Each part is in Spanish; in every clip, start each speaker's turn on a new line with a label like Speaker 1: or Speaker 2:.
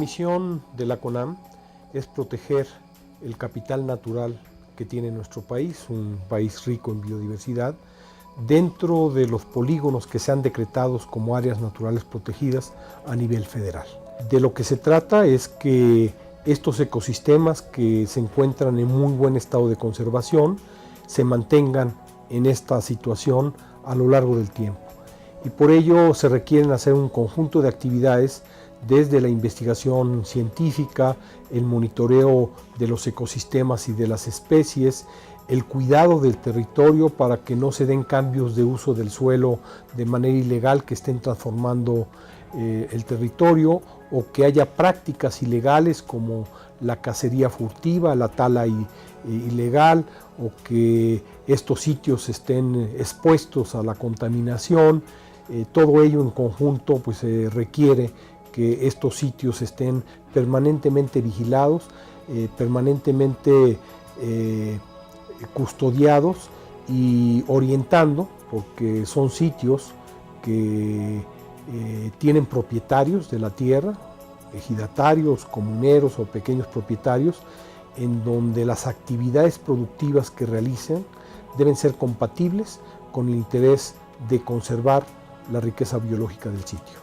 Speaker 1: misión de la CONAM es proteger el capital natural que tiene nuestro país, un país rico en biodiversidad, dentro de los polígonos que sean decretados como áreas naturales protegidas a nivel federal. De lo que se trata es que estos ecosistemas que se encuentran en muy buen estado de conservación se mantengan en esta situación a lo largo del tiempo. Y por ello se requieren hacer un conjunto de actividades desde la investigación científica, el monitoreo de los ecosistemas y de las especies, el cuidado del territorio para que no se den cambios de uso del suelo de manera ilegal que estén transformando el territorio, o que haya prácticas ilegales como la cacería furtiva, la tala ilegal, o que estos sitios estén expuestos a la contaminación. Todo ello en conjunto pues requiere que estos sitios estén permanentemente vigilados, permanentemente custodiados y orientando, porque son sitios que tienen propietarios de la tierra, ejidatarios, comuneros o pequeños propietarios, en donde las actividades productivas que realicen deben ser compatibles con el interés de conservar la riqueza biológica del sitio.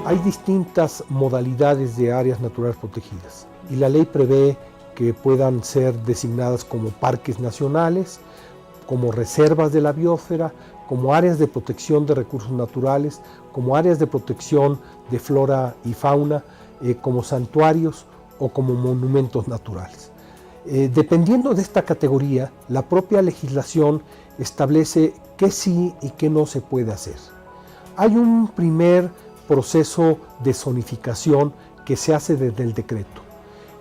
Speaker 1: Hay distintas modalidades de áreas naturales protegidas y la ley prevé que puedan ser designadas como parques nacionales, como reservas de la biosfera, como áreas de protección de recursos naturales, como áreas de protección de flora y fauna, como santuarios o como monumentos naturales. Dependiendo de esta categoría, la propia legislación establece qué sí y qué no se puede hacer. Hay un primer proceso de zonificación que se hace desde el decreto.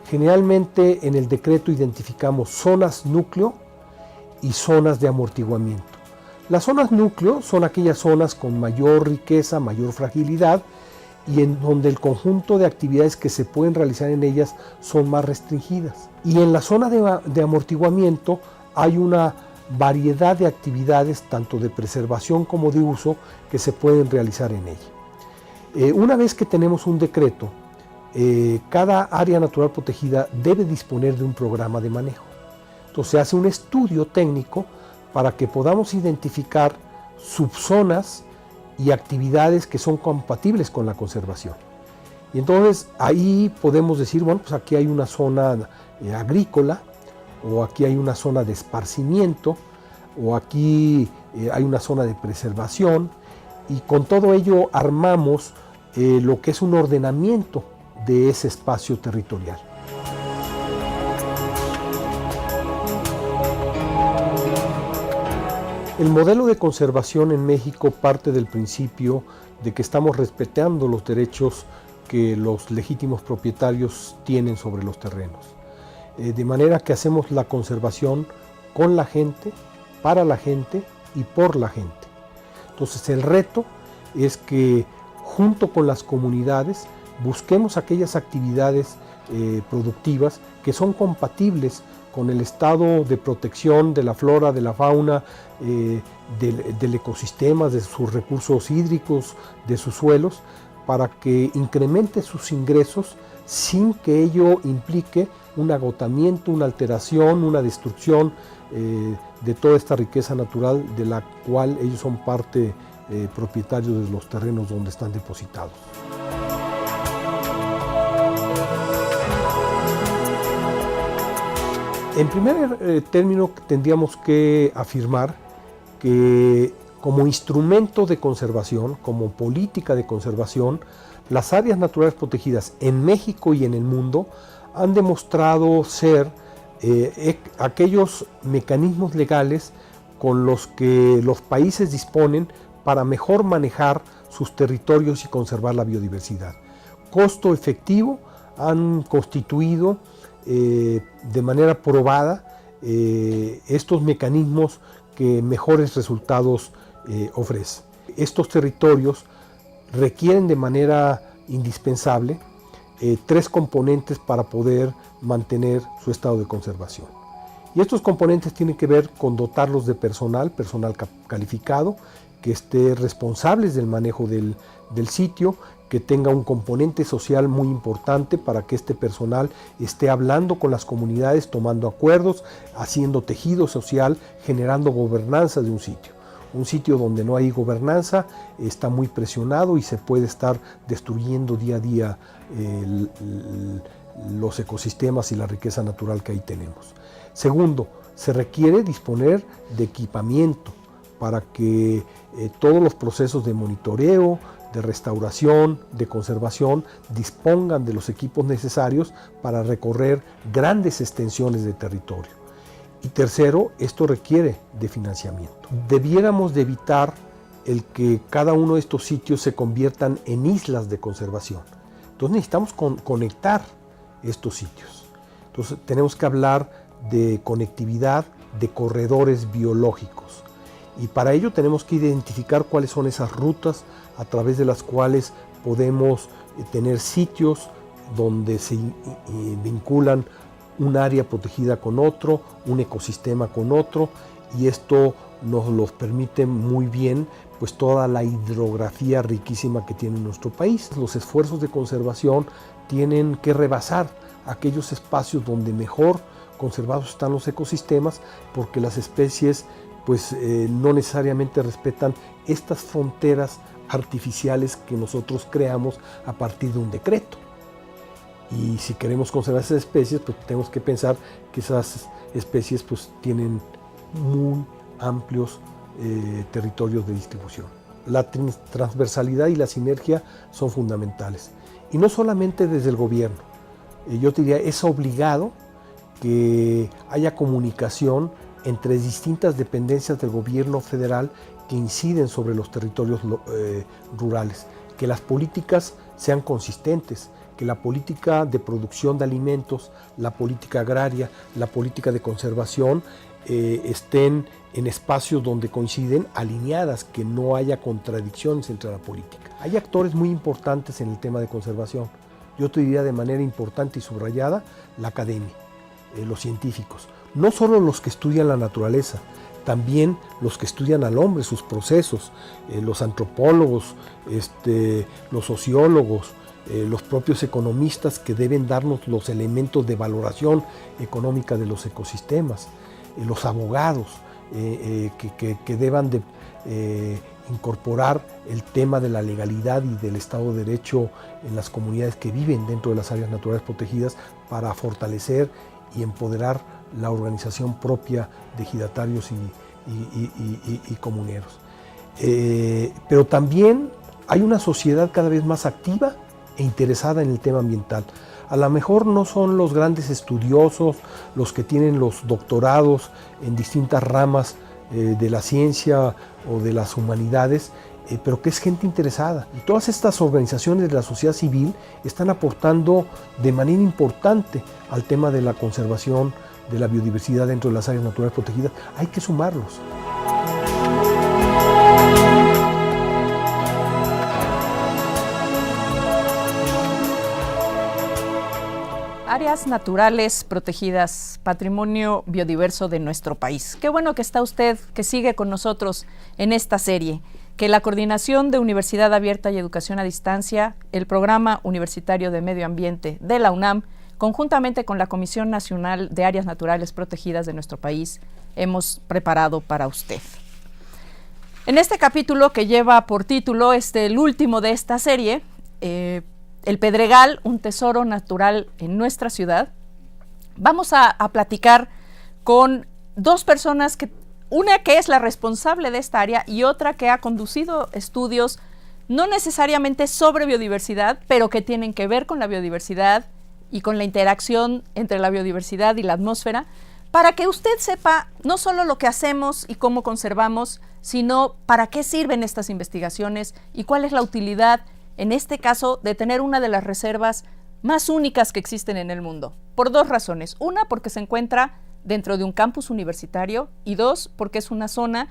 Speaker 1: Generalmente en el decreto identificamos zonas núcleo y zonas de amortiguamiento. Las zonas núcleo son aquellas zonas con mayor riqueza, mayor fragilidad y en donde el conjunto de actividades que se pueden realizar en ellas son más restringidas. Y en la zona de amortiguamiento hay una variedad de actividades, tanto de preservación como de uso, que se pueden realizar en ella. Una vez que tenemos un decreto, cada área natural protegida debe disponer de un programa de manejo. Entonces se hace un estudio técnico para que podamos identificar subzonas y actividades que son compatibles con la conservación. Y entonces ahí podemos decir, bueno, pues aquí hay una zona agrícola, o aquí hay una zona de esparcimiento, o aquí hay una zona de preservación, y con todo ello armamos lo que es un ordenamiento de ese espacio territorial. El modelo de conservación en México parte del principio de que estamos respetando los derechos que los legítimos propietarios tienen sobre los terrenos. De manera que hacemos la conservación con la gente, para la gente y por la gente. Entonces el reto es que junto con las comunidades busquemos aquellas actividades productivas que son compatibles con el estado de protección de la flora, de la fauna, del ecosistema, de sus recursos hídricos, de sus suelos, para que incremente sus ingresos sin que ello implique un agotamiento, una alteración, una destrucción de toda esta riqueza natural de la cual ellos son parte propietarios de los terrenos donde están depositados. En primer término, tendríamos que afirmar que como instrumento de conservación, como política de conservación, las áreas naturales protegidas en México y en el mundo han demostrado ser aquellos mecanismos legales con los que los países disponen para mejor manejar sus territorios y conservar la biodiversidad. Costo efectivo han constituido de manera probada estos mecanismos que mejores resultados ofrecen. Estos territorios requieren de manera indispensable tres componentes para poder mantener su estado de conservación. Y estos componentes tienen que ver con dotarlos de personal calificado, que esté responsables del manejo del sitio, que tenga un componente social muy importante para que este personal esté hablando con las comunidades, tomando acuerdos, haciendo tejido social, generando gobernanza de un sitio. Un sitio donde no hay gobernanza está muy presionado y se puede estar destruyendo día a día los ecosistemas y la riqueza natural que ahí tenemos. Segundo, se requiere disponer de equipamiento para que todos los procesos de monitoreo, de restauración, de conservación, dispongan de los equipos necesarios para recorrer grandes extensiones de territorio. Y tercero, esto requiere de financiamiento. Debiéramos de evitar el que cada uno de estos sitios se conviertan en islas de conservación. Entonces necesitamos conectar estos sitios. Entonces tenemos que hablar de conectividad, de corredores biológicos. Y para ello tenemos que identificar cuáles son esas rutas a través de las cuales podemos tener sitios donde se vinculan un área protegida con otro, un ecosistema con otro, y esto nos lo permite muy bien pues toda la hidrografía riquísima que tiene nuestro país. Los esfuerzos de conservación tienen que rebasar aquellos espacios donde mejor conservados están los ecosistemas, porque las especies pues no necesariamente respetan estas fronteras artificiales que nosotros creamos a partir de un decreto. Y si queremos conservar esas especies, pues tenemos que pensar que esas especies pues tienen muy amplios territorios de distribución. La transversalidad y la sinergia son fundamentales. Y no solamente desde el gobierno. Yo te diría, es obligado que haya comunicación entre distintas dependencias del gobierno federal que inciden sobre los territorios rurales, que las políticas sean consistentes, que la política de producción de alimentos, la política agraria, la política de conservación estén en espacios donde coinciden, alineadas, que no haya contradicciones entre la política. Hay actores muy importantes en el tema de conservación. Yo te diría de manera importante y subrayada la academia, los científicos. No solo los que estudian la naturaleza, también los que estudian al hombre, sus procesos, los antropólogos, los sociólogos, los propios economistas que deben darnos los elementos de valoración económica de los ecosistemas, los abogados que deban de incorporar el tema de la legalidad y del Estado de Derecho en las comunidades que viven dentro de las áreas naturales protegidas para fortalecer y empoderar la organización propia de ejidatarios y comuneros. Pero también hay una sociedad cada vez más activa e interesada en el tema ambiental. A lo mejor no son los grandes estudiosos, los que tienen los doctorados en distintas ramas de la ciencia o de las humanidades, pero que es gente interesada. Y todas estas organizaciones de la sociedad civil están aportando de manera importante al tema de la conservación de la biodiversidad dentro de las áreas naturales protegidas. Hay que sumarlos.
Speaker 2: Áreas naturales protegidas, patrimonio biodiverso de nuestro país. Qué bueno que está usted, que sigue con nosotros en esta serie, que la Coordinación de Universidad Abierta y Educación a Distancia, el Programa Universitario de Medio Ambiente de la UNAM, conjuntamente con la Comisión Nacional de Áreas Naturales Protegidas de nuestro país, hemos preparado para usted. En este capítulo, que lleva por título, el último de esta serie, El Pedregal, un tesoro natural en nuestra ciudad, vamos a platicar con dos personas, una que es la responsable de esta área y otra que ha conducido estudios no necesariamente sobre biodiversidad, pero que tienen que ver con la biodiversidad y con la interacción entre la biodiversidad y la atmósfera, para que usted sepa no solo lo que hacemos y cómo conservamos, sino para qué sirven estas investigaciones y cuál es la utilidad, en este caso, de tener una de las reservas más únicas que existen en el mundo, por dos razones. Una, porque se encuentra dentro de un campus universitario, y dos, porque es una zona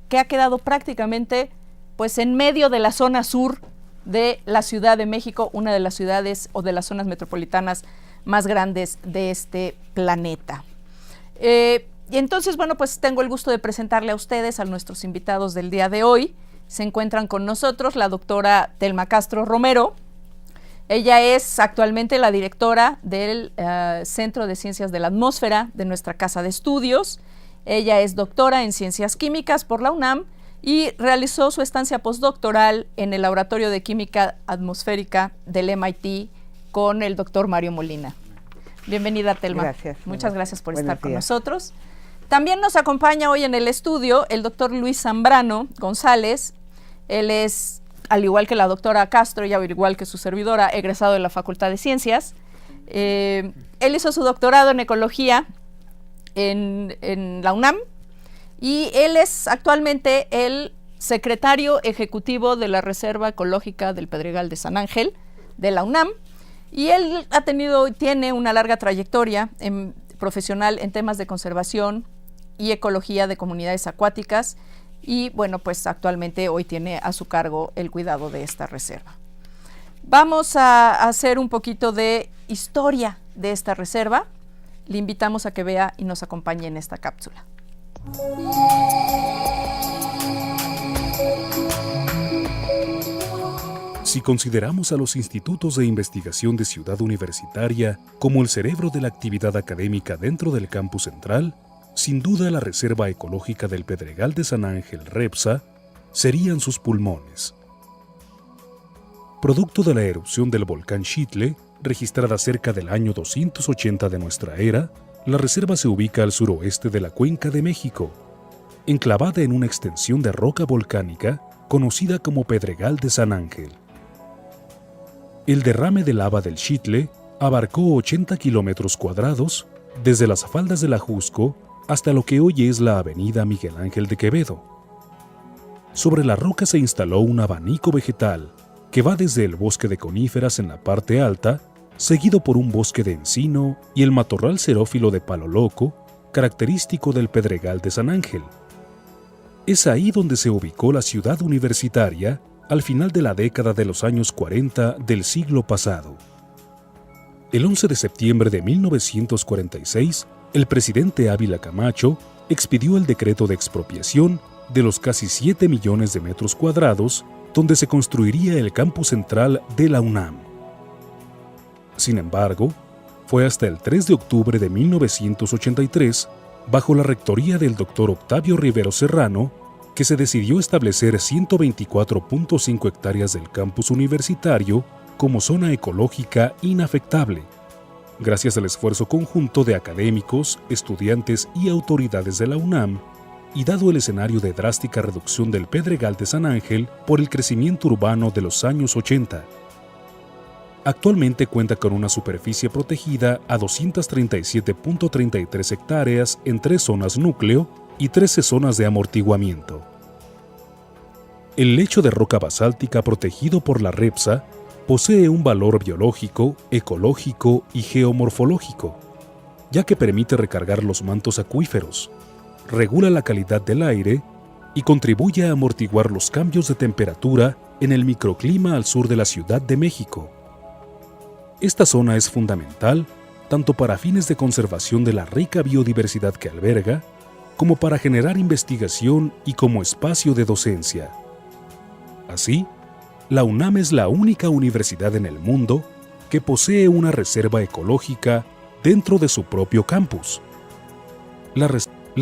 Speaker 2: que ha quedado prácticamente pues en medio de la zona sur de la Ciudad de México, una de las ciudades o de las zonas metropolitanas más grandes de este planeta. Y entonces, bueno, pues tengo el gusto de presentarle a ustedes, a nuestros invitados del día de hoy. Se encuentran con nosotros la doctora Telma Castro Romero. Ella es actualmente la directora del Centro de Ciencias de la Atmósfera de nuestra Casa de Estudios. Ella es doctora en Ciencias Químicas por la UNAM y realizó su estancia postdoctoral en el Laboratorio de Química Atmosférica del MIT con el doctor Mario Molina. Bienvenida, Telma.
Speaker 3: Gracias.
Speaker 2: Muchas gracias por estar con nosotros. También nos acompaña hoy en el estudio el doctor Luis Zambrano González. Él es, al igual que la doctora Castro, y al igual que su servidora, egresado de la Facultad de Ciencias. Él hizo su doctorado en Ecología en la UNAM y él es actualmente el secretario ejecutivo de la Reserva Ecológica del Pedregal de San Ángel de la UNAM. Y él tiene una larga trayectoria profesional en temas de conservación y ecología de comunidades acuáticas y bueno, pues actualmente hoy tiene a su cargo el cuidado de esta reserva. Vamos a hacer un poquito de historia de esta reserva. Le invitamos a que vea y nos acompañe en esta cápsula.
Speaker 4: Si consideramos a los institutos de investigación de Ciudad Universitaria como el cerebro de la actividad académica dentro del campus central, sin duda la Reserva Ecológica del Pedregal de San Ángel, REPSA, serían sus pulmones. Producto de la erupción del volcán Xitle, registrada cerca del año 280 de nuestra era, la reserva se ubica al suroeste de la Cuenca de México, enclavada en una extensión de roca volcánica conocida como Pedregal de San Ángel. El derrame de lava del Xitle abarcó 80 kilómetros cuadrados desde las faldas del Ajusco hasta lo que hoy es la avenida Miguel Ángel de Quevedo. Sobre la roca se instaló un abanico vegetal que va desde el bosque de coníferas en la parte alta, seguido por un bosque de encino y el matorral xerófilo de palo loco, característico del Pedregal de San Ángel. Es ahí donde se ubicó la Ciudad Universitaria al final de la década de los años 40 del siglo pasado. El 11 de septiembre de 1946, el presidente Ávila Camacho expidió el decreto de expropiación de los casi 7 millones de metros cuadrados donde se construiría el campus central de la UNAM. Sin embargo, fue hasta el 3 de octubre de 1983, bajo la rectoría del doctor Octavio Rivero Serrano, que se decidió establecer 124.5 hectáreas del campus universitario como zona ecológica inafectable, gracias al esfuerzo conjunto de académicos, estudiantes y autoridades de la UNAM, y dado el escenario de drástica reducción del Pedregal de San Ángel por el crecimiento urbano de los años 80. Actualmente cuenta con una superficie protegida a 237.33 hectáreas en 3 zonas núcleo y 13 zonas de amortiguamiento. El lecho de roca basáltica protegido por la REPSA posee un valor biológico, ecológico y geomorfológico, ya que permite recargar los mantos acuíferos, regula la calidad del aire y contribuye a amortiguar los cambios de temperatura en el microclima al sur de la Ciudad de México. Esta zona es fundamental tanto para fines de conservación de la rica biodiversidad que alberga, como para generar investigación y como espacio de docencia. Así, la UNAM es la única universidad en el mundo que posee una reserva ecológica dentro de su propio campus. La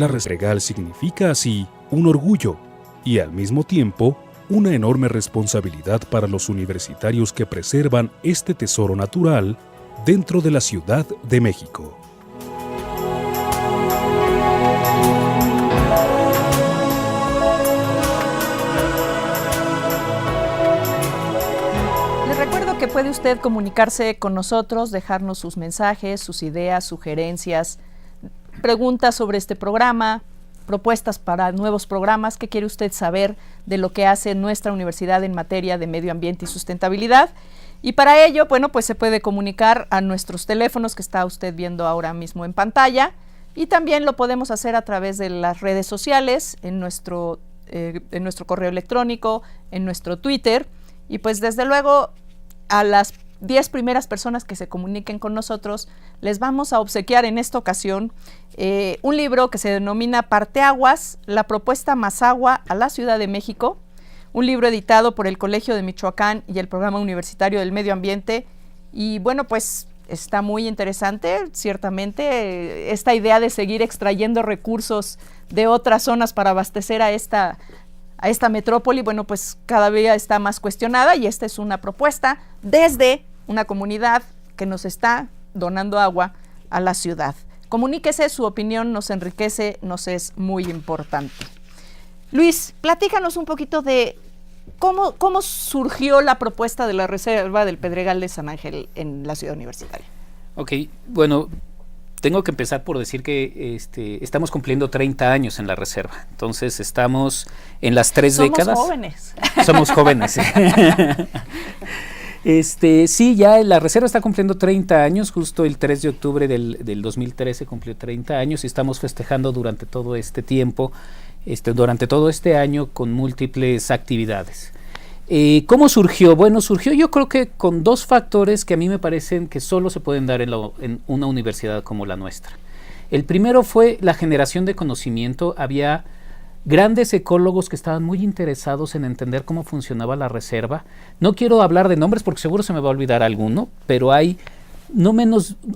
Speaker 4: reserva significa así un orgullo y al mismo tiempo una enorme responsabilidad para los universitarios que preservan este tesoro natural dentro de la Ciudad de México.
Speaker 2: Les recuerdo que puede usted comunicarse con nosotros, dejarnos sus mensajes, sus ideas, sugerencias, preguntas sobre este programa, propuestas para nuevos programas. ¿Qué quiere usted saber de lo que hace nuestra universidad en materia de medio ambiente y sustentabilidad? Y para ello, bueno, pues se puede comunicar a nuestros teléfonos que está usted viendo ahora mismo en pantalla, y también lo podemos hacer a través de las redes sociales, en nuestro correo electrónico, en nuestro Twitter, y pues desde luego a las 10 primeras personas que se comuniquen con nosotros, les vamos a obsequiar en esta ocasión un libro que se denomina Parteaguas, la propuesta Mazahua a la Ciudad de México, un libro editado por el Colegio de Michoacán y el Programa Universitario del Medio Ambiente. Y bueno, pues está muy interesante, ciertamente, esta idea de seguir extrayendo recursos de otras zonas para abastecer a esta metrópoli, bueno, pues cada día está más cuestionada, y esta es una propuesta desde una comunidad que nos está donando agua a la ciudad. Comuníquese, su opinión nos enriquece, nos es muy importante. Luis, platícanos un poquito de cómo surgió la propuesta de la Reserva del Pedregal de San Ángel en la Ciudad Universitaria.
Speaker 3: Ok, bueno, tengo que empezar por decir que estamos cumpliendo 30 años en la reserva. Entonces estamos en las 3 décadas. Somos jóvenes. Sí, ya la reserva está cumpliendo 30 años, justo el 3 de octubre del 2013 cumplió 30 años, y estamos festejando durante todo este tiempo, durante todo este año, con múltiples actividades. ¿Cómo surgió? Bueno, surgió yo creo que con 2 factores que a mí me parecen que solo se pueden dar en una universidad como la nuestra. El primero fue la generación de conocimiento. Había grandes ecólogos que estaban muy interesados en entender cómo funcionaba la reserva. No quiero hablar de nombres porque seguro se me va a olvidar alguno, pero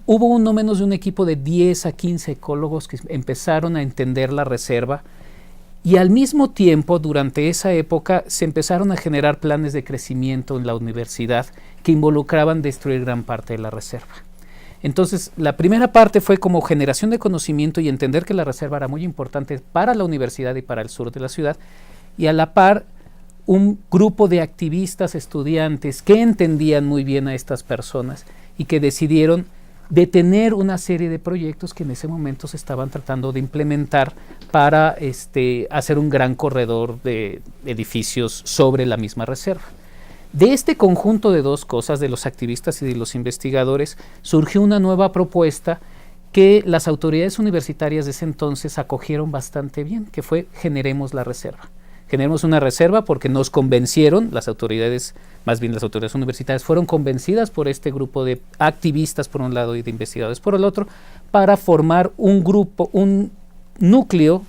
Speaker 3: hubo no menos de un equipo de 10 a 15 ecólogos que empezaron a entender la reserva. Y al mismo tiempo, durante esa época, se empezaron a generar planes de crecimiento en la universidad que involucraban destruir gran parte de la reserva. Entonces, la primera parte fue como generación de conocimiento y entender que la reserva era muy importante para la universidad y para el sur de la ciudad, y a la par, un grupo de activistas, estudiantes que entendían muy bien a estas personas y que decidieron detener una serie de proyectos que en ese momento se estaban tratando de implementar para hacer un gran corredor de edificios sobre la misma reserva. De este conjunto de 2 cosas, de los activistas y de los investigadores, surgió una nueva propuesta que las autoridades universitarias de ese entonces acogieron bastante bien, que fue generemos la reserva. Generemos una reserva porque nos convencieron, las autoridades universitarias fueron convencidas por este grupo de activistas por un lado y de investigadores por el otro, para formar un núcleo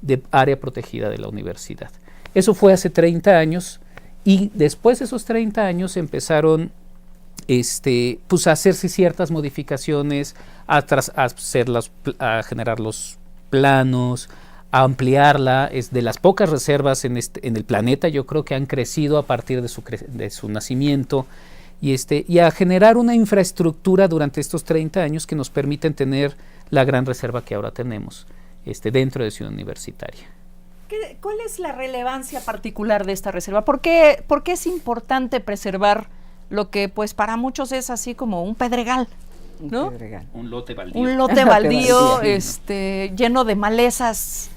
Speaker 3: de área protegida de la universidad. Eso fue hace 30 años, y después de esos 30 años empezaron a hacerse ciertas modificaciones, a generar los planos, a ampliarla. Es de las pocas reservas en el planeta, yo creo, que han crecido a partir de su nacimiento, y a generar una infraestructura durante estos 30 años que nos permiten tener la gran reserva que ahora tenemos dentro de Ciudad Universitaria.
Speaker 2: ¿Cuál es la relevancia particular de esta reserva? ¿Por qué es importante preservar lo que pues para muchos es así como un pedregal, ¿no?
Speaker 3: Un lote baldío.
Speaker 2: Un lote baldío lleno de malezas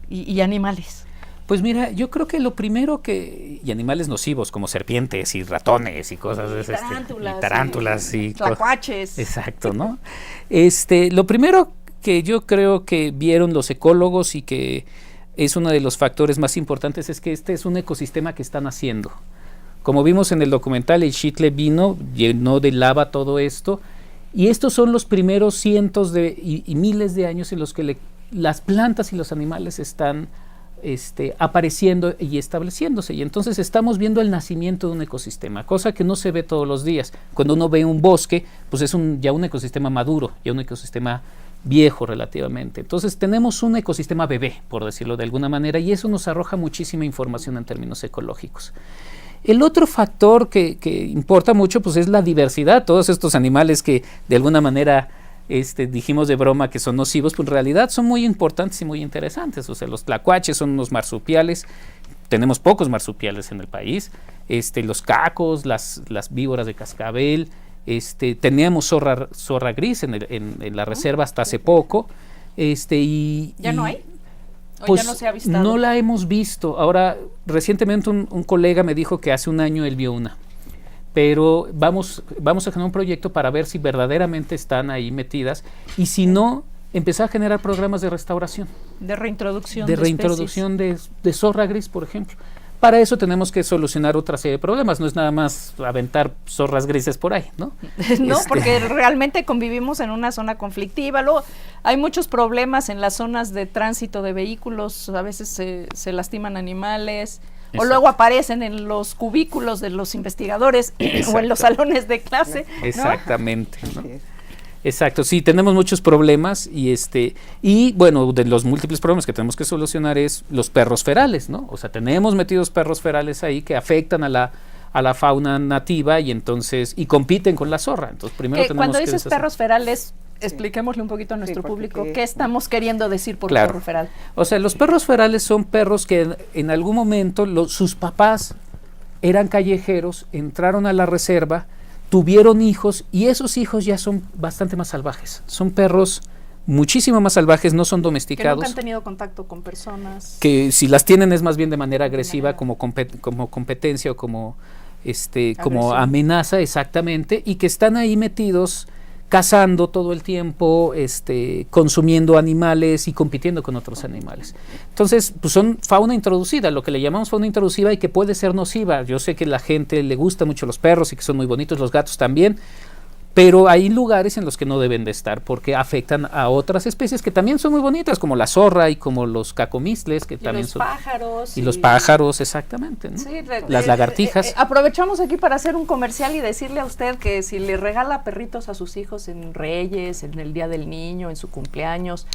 Speaker 2: y animales.
Speaker 3: Pues mira, yo creo que lo primero y animales nocivos como serpientes y ratones y cosas de tarántulas y
Speaker 2: tlacuaches.
Speaker 3: Exacto, ¿no? Lo primero que yo creo que vieron los ecólogos y que es uno de los factores más importantes es que este es un ecosistema que está naciendo. Como vimos en el documental, el Xitle vino, llenó de lava todo esto, y estos son los primeros cientos y miles de años en los que las plantas y los animales están apareciendo y estableciéndose, y entonces estamos viendo el nacimiento de un ecosistema, cosa que no se ve todos los días. Cuando uno ve un bosque, pues es ya un ecosistema maduro, ya un ecosistema viejo relativamente. Entonces tenemos un ecosistema bebé, por decirlo de alguna manera, y eso nos arroja muchísima información en términos ecológicos. El otro factor que importa mucho, pues es la diversidad. Todos estos animales que de alguna manera dijimos de broma que son nocivos, pues en realidad son muy importantes y muy interesantes. O sea, los tlacuaches son unos marsupiales, tenemos pocos marsupiales en el país, los cacos, las víboras de cascabel, teníamos zorra gris en la reserva hasta hace poco,
Speaker 2: ¿Ya no hay?
Speaker 3: Pues
Speaker 2: ya no se ha avistado.
Speaker 3: No la hemos visto. Ahora, recientemente un colega me dijo que hace un año él vio una, pero vamos a generar un proyecto para ver si verdaderamente están ahí metidas, y si no, empezar a generar programas de restauración.
Speaker 2: De reintroducción
Speaker 3: de zorra gris, por ejemplo, para eso tenemos que solucionar otra serie de problemas, no es nada más aventar zorras grises por ahí, ¿no?
Speaker 2: No, porque realmente convivimos en una zona conflictiva, luego hay muchos problemas en las zonas de tránsito de vehículos, a veces se lastiman animales, o luego aparecen en los cubículos de los investigadores o en los salones de clase, ¿no?
Speaker 3: Exactamente, ¿no? Exacto, sí, tenemos muchos problemas y bueno, de los múltiples problemas que tenemos que solucionar es los perros ferales, ¿no? O sea, tenemos metidos perros ferales ahí que afectan a la fauna nativa y entonces, y compiten con la zorra. Entonces, primero tenemos
Speaker 2: cuando
Speaker 3: que
Speaker 2: dices
Speaker 3: deshacer.
Speaker 2: perros ferales, expliquémosle un poquito a nuestro público qué estamos queriendo decir por perro feral.
Speaker 3: O sea, los perros ferales son perros que en algún momento sus papás eran callejeros, entraron a la reserva, tuvieron hijos y esos hijos ya son bastante más salvajes. Son perros muchísimo más salvajes, no son domesticados.
Speaker 2: Que nunca han tenido contacto con personas.
Speaker 3: Que si las tienen es más bien de manera agresiva, como competencia o como amenaza, exactamente, y que están ahí metidos cazando todo el tiempo, consumiendo animales y compitiendo con otros animales. Entonces, pues son fauna introducida, lo que le llamamos fauna introducida y que puede ser nociva. Yo sé que a la gente le gusta mucho los perros y que son muy bonitos, los gatos también, pero hay lugares en los que no deben de estar porque afectan a otras especies que también son muy bonitas, como la zorra y como los cacomistles, que también son...
Speaker 2: Pájaros.
Speaker 3: Y los pájaros, exactamente, ¿no?
Speaker 2: Sí,
Speaker 3: las lagartijas.
Speaker 2: Aprovechamos aquí para hacer un comercial y decirle a usted que si le regala perritos a sus hijos en Reyes, en el Día del Niño, en su cumpleaños,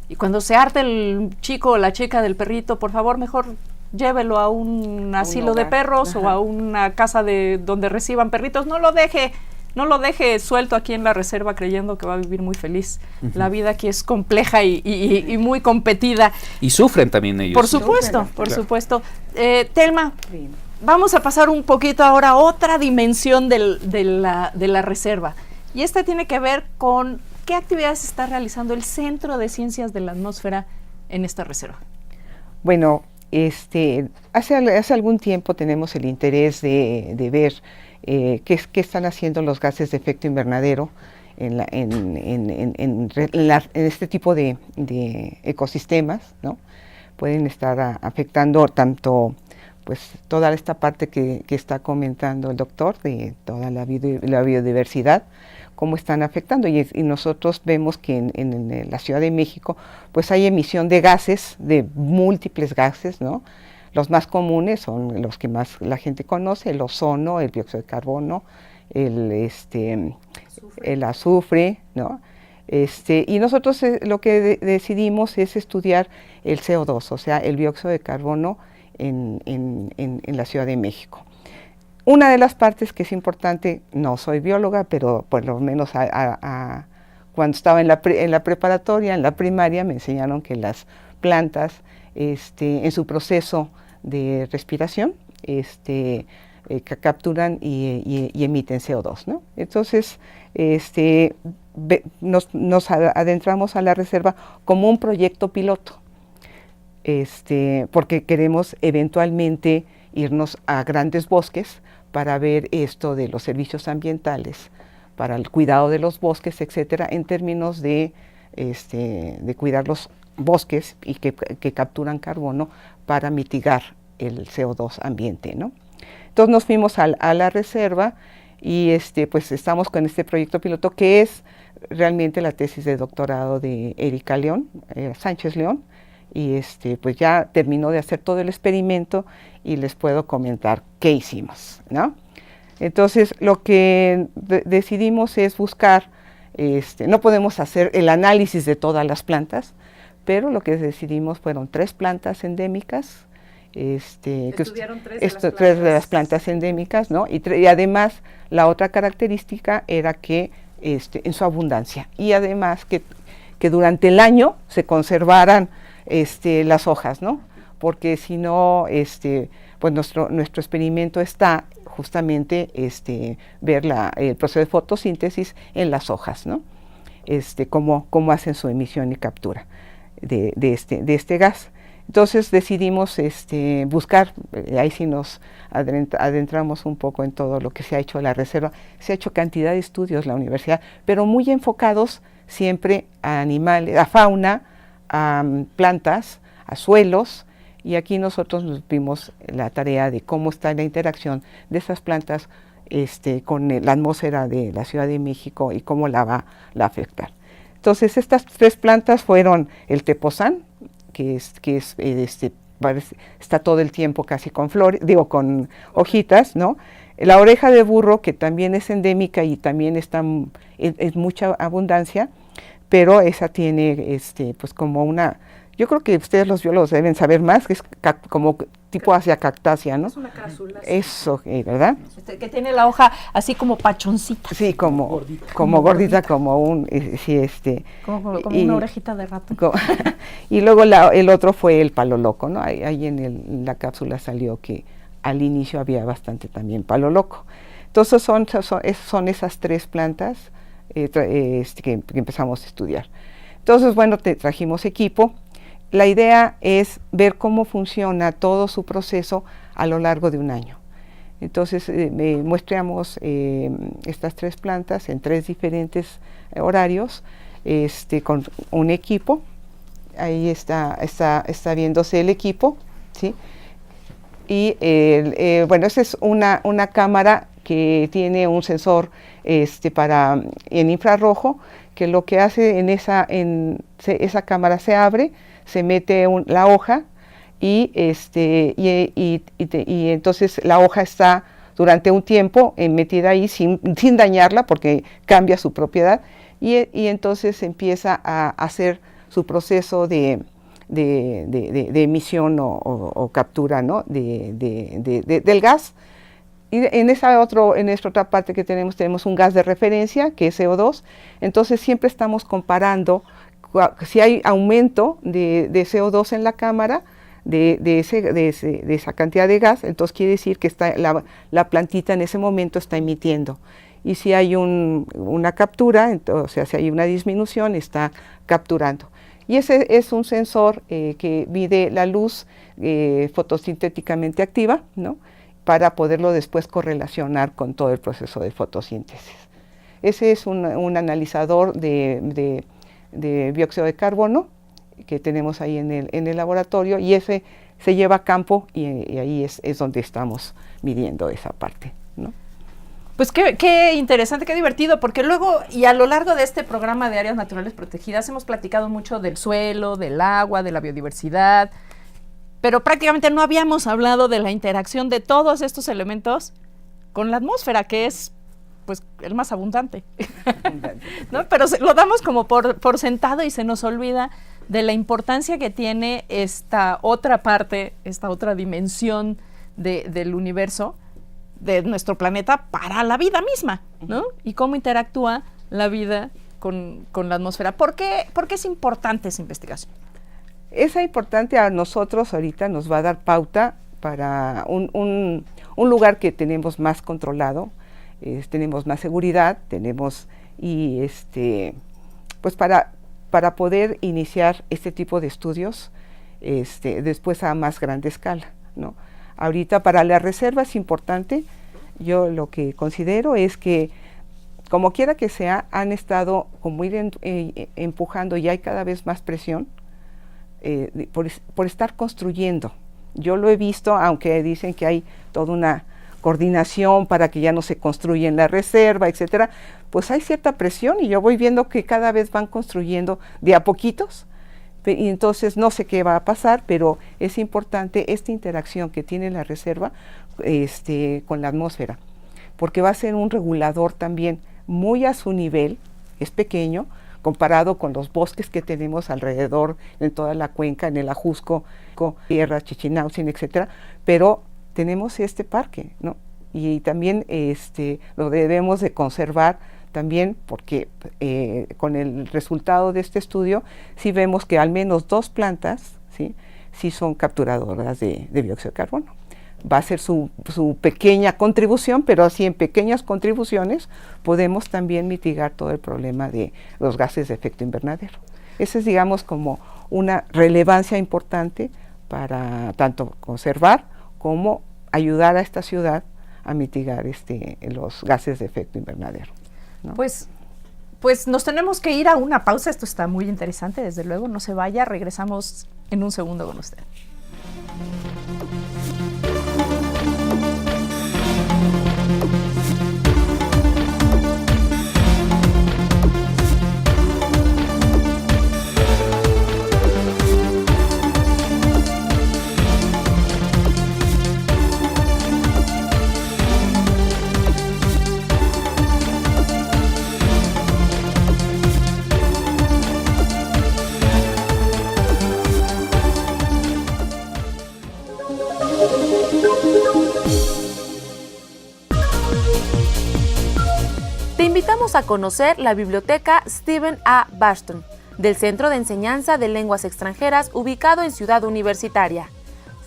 Speaker 2: y cuando se harte el chico o la chica del perrito, por favor, mejor llévelo a un asilo de perros o a una casa donde reciban perritos. No lo deje suelto aquí en la reserva creyendo que va a vivir muy feliz. La vida aquí es compleja y muy competida.
Speaker 3: Y sufren también ellos.
Speaker 2: Por supuesto, por supuesto. Telma, vamos a pasar un poquito ahora a otra dimensión de la reserva. Y esta tiene que ver con qué actividades está realizando el Centro de Ciencias de la Atmósfera en esta reserva.
Speaker 5: Bueno, hace algún tiempo tenemos el interés de ver qué están haciendo los gases de efecto invernadero en este tipo de ecosistemas, ¿no? Pueden estar afectando tanto pues toda esta parte que está comentando el doctor de toda la biodiversidad, cómo están afectando y nosotros vemos que en la Ciudad de México pues hay emisión de gases, de múltiples gases, ¿no? Los más comunes son los que más la gente conoce, el ozono, el dióxido de carbono, el azufre, ¿no? Y nosotros lo que decidimos es estudiar el CO2, o sea, el dióxido de carbono en la Ciudad de México. Una de las partes que es importante, no soy bióloga, pero por lo menos cuando estaba en la preparatoria, en la primaria, me enseñaron que las plantas en su proceso de respiración capturan y emiten CO2, ¿no? Entonces nos adentramos a la reserva como un proyecto piloto, porque queremos eventualmente irnos a grandes bosques para ver esto de los servicios ambientales, para el cuidado de los bosques, etcétera, en términos de cuidar los bosques y que capturan carbono para mitigar el CO2 ambiente, ¿no? Entonces nos fuimos a la reserva y pues estamos con este proyecto piloto que es realmente la tesis de doctorado de Erika León, Sánchez León, y pues ya terminó de hacer todo el experimento y les puedo comentar qué hicimos, ¿no? Entonces lo que decidimos es buscar, no podemos hacer el análisis de todas las plantas, pero lo que decidimos fueron 3 plantas endémicas,
Speaker 2: estudiaron 3
Speaker 5: de las plantas endémicas, ¿no? Y además la otra característica era que en su abundancia y además que durante el año se conservaran las hojas, ¿no? Porque si no, pues nuestro experimento está justamente ver el proceso de fotosíntesis en las hojas, ¿no? Cómo hacen su emisión y captura de este gas. Entonces decidimos buscar, ahí sí nos adentramos un poco en todo lo que se ha hecho en la reserva. Se ha hecho cantidad de estudios en la universidad, pero muy enfocados siempre a animales, a fauna, a plantas, a suelos, Y aquí nosotros nos vimos la tarea de cómo está la interacción de esas plantas con la atmósfera de la Ciudad de México y cómo la va a afectar. Entonces, estas 3 plantas fueron el tepozán, que está todo el tiempo casi con flores, con hojitas, ¿no? La oreja de burro, que también es endémica y también está en mucha abundancia, pero esa tiene pues como una, yo creo que ustedes los biólogos deben saber más, que es como tipo hacia cactácea, ¿no?
Speaker 2: Es una cápsula.
Speaker 5: Eso, ¿verdad?
Speaker 2: Que tiene la hoja así como pachoncita.
Speaker 5: Sí, como gordita, como un,
Speaker 2: como una orejita de rato.
Speaker 5: Y luego el otro fue el palo loco, ¿no? Ahí en la cápsula salió que al inicio había bastante también palo loco. Entonces son esas 3 plantas que empezamos a estudiar. Entonces, bueno, trajimos equipo. La idea es ver cómo funciona todo su proceso a lo largo de un año. Entonces, muestreamos estas 3 plantas en 3 diferentes horarios, con un equipo. Ahí está viéndose el equipo, ¿sí? Y bueno, esa es una cámara que tiene un sensor en infrarrojo, que lo que hace esa cámara se abre, se mete la hoja y entonces la hoja está durante un tiempo metida ahí sin dañarla porque cambia su propiedad y entonces empieza a hacer su proceso de emisión o captura, ¿no? del gas. Y en esta otra parte que tenemos un gas de referencia, que es CO2, entonces siempre estamos comparando si hay aumento de CO2 en la cámara, de esa cantidad de gas, entonces quiere decir que la plantita en ese momento está emitiendo. Y si hay una captura, entonces si hay una disminución, está capturando. Y ese es un sensor que mide la luz fotosintéticamente activa, ¿no? Para poderlo después correlacionar con todo el proceso de fotosíntesis. Ese es un analizador de dióxido de carbono que tenemos ahí en el laboratorio y ese se lleva a campo y ahí es donde estamos midiendo esa parte, ¿no?
Speaker 2: Pues qué interesante, qué divertido, porque luego y a lo largo de este programa de áreas naturales protegidas hemos platicado mucho del suelo, del agua, de la biodiversidad, pero prácticamente no habíamos hablado de la interacción de todos estos elementos con la atmósfera, que es pues el más abundante, ¿no? Pero lo damos como por sentado y se nos olvida de la importancia que tiene esta otra parte, esta otra dimensión del universo, de nuestro planeta para la vida misma, ¿no? Y cómo interactúa la vida con la atmósfera. ¿Por qué es importante esa investigación?
Speaker 5: Esa importante a nosotros ahorita nos va a dar pauta para un lugar que tenemos más controlado, tenemos más seguridad, pues para poder iniciar este tipo de estudios después a más grande escala, ¿no? Ahorita para la reserva es importante, yo lo que considero es que como quiera que sea, han estado como empujando y hay cada vez más presión por estar construyendo. Yo lo he visto, aunque dicen que hay toda una coordinación para que ya no se construya en la reserva, etcétera, pues hay cierta presión y yo voy viendo que cada vez van construyendo de a poquitos. Y entonces no sé qué va a pasar, pero es importante esta interacción que tiene la reserva con la atmósfera, porque va a ser un regulador también muy a su nivel, es pequeño, comparado con los bosques que tenemos alrededor en toda la cuenca, en el Ajusco, Sierra, Chichinautzin, etcétera, pero tenemos este parque, ¿no? Y también lo debemos de conservar también porque con el resultado de este estudio sí vemos que al menos 2 plantas sí son capturadoras de dióxido de carbono. Va a ser su pequeña contribución, pero así en pequeñas contribuciones podemos también mitigar todo el problema de los gases de efecto invernadero. Esa es, digamos, como una relevancia importante para tanto conservar como ayudar a esta ciudad a mitigar los gases de efecto invernadero, ¿no?
Speaker 2: Pues nos tenemos que ir a una pausa. Esto está muy interesante, desde luego. No se vaya, regresamos en un segundo con usted.
Speaker 6: Te invitamos a conocer la Biblioteca Stephen A. Bashton, del Centro de Enseñanza de Lenguas Extranjeras ubicado en Ciudad Universitaria.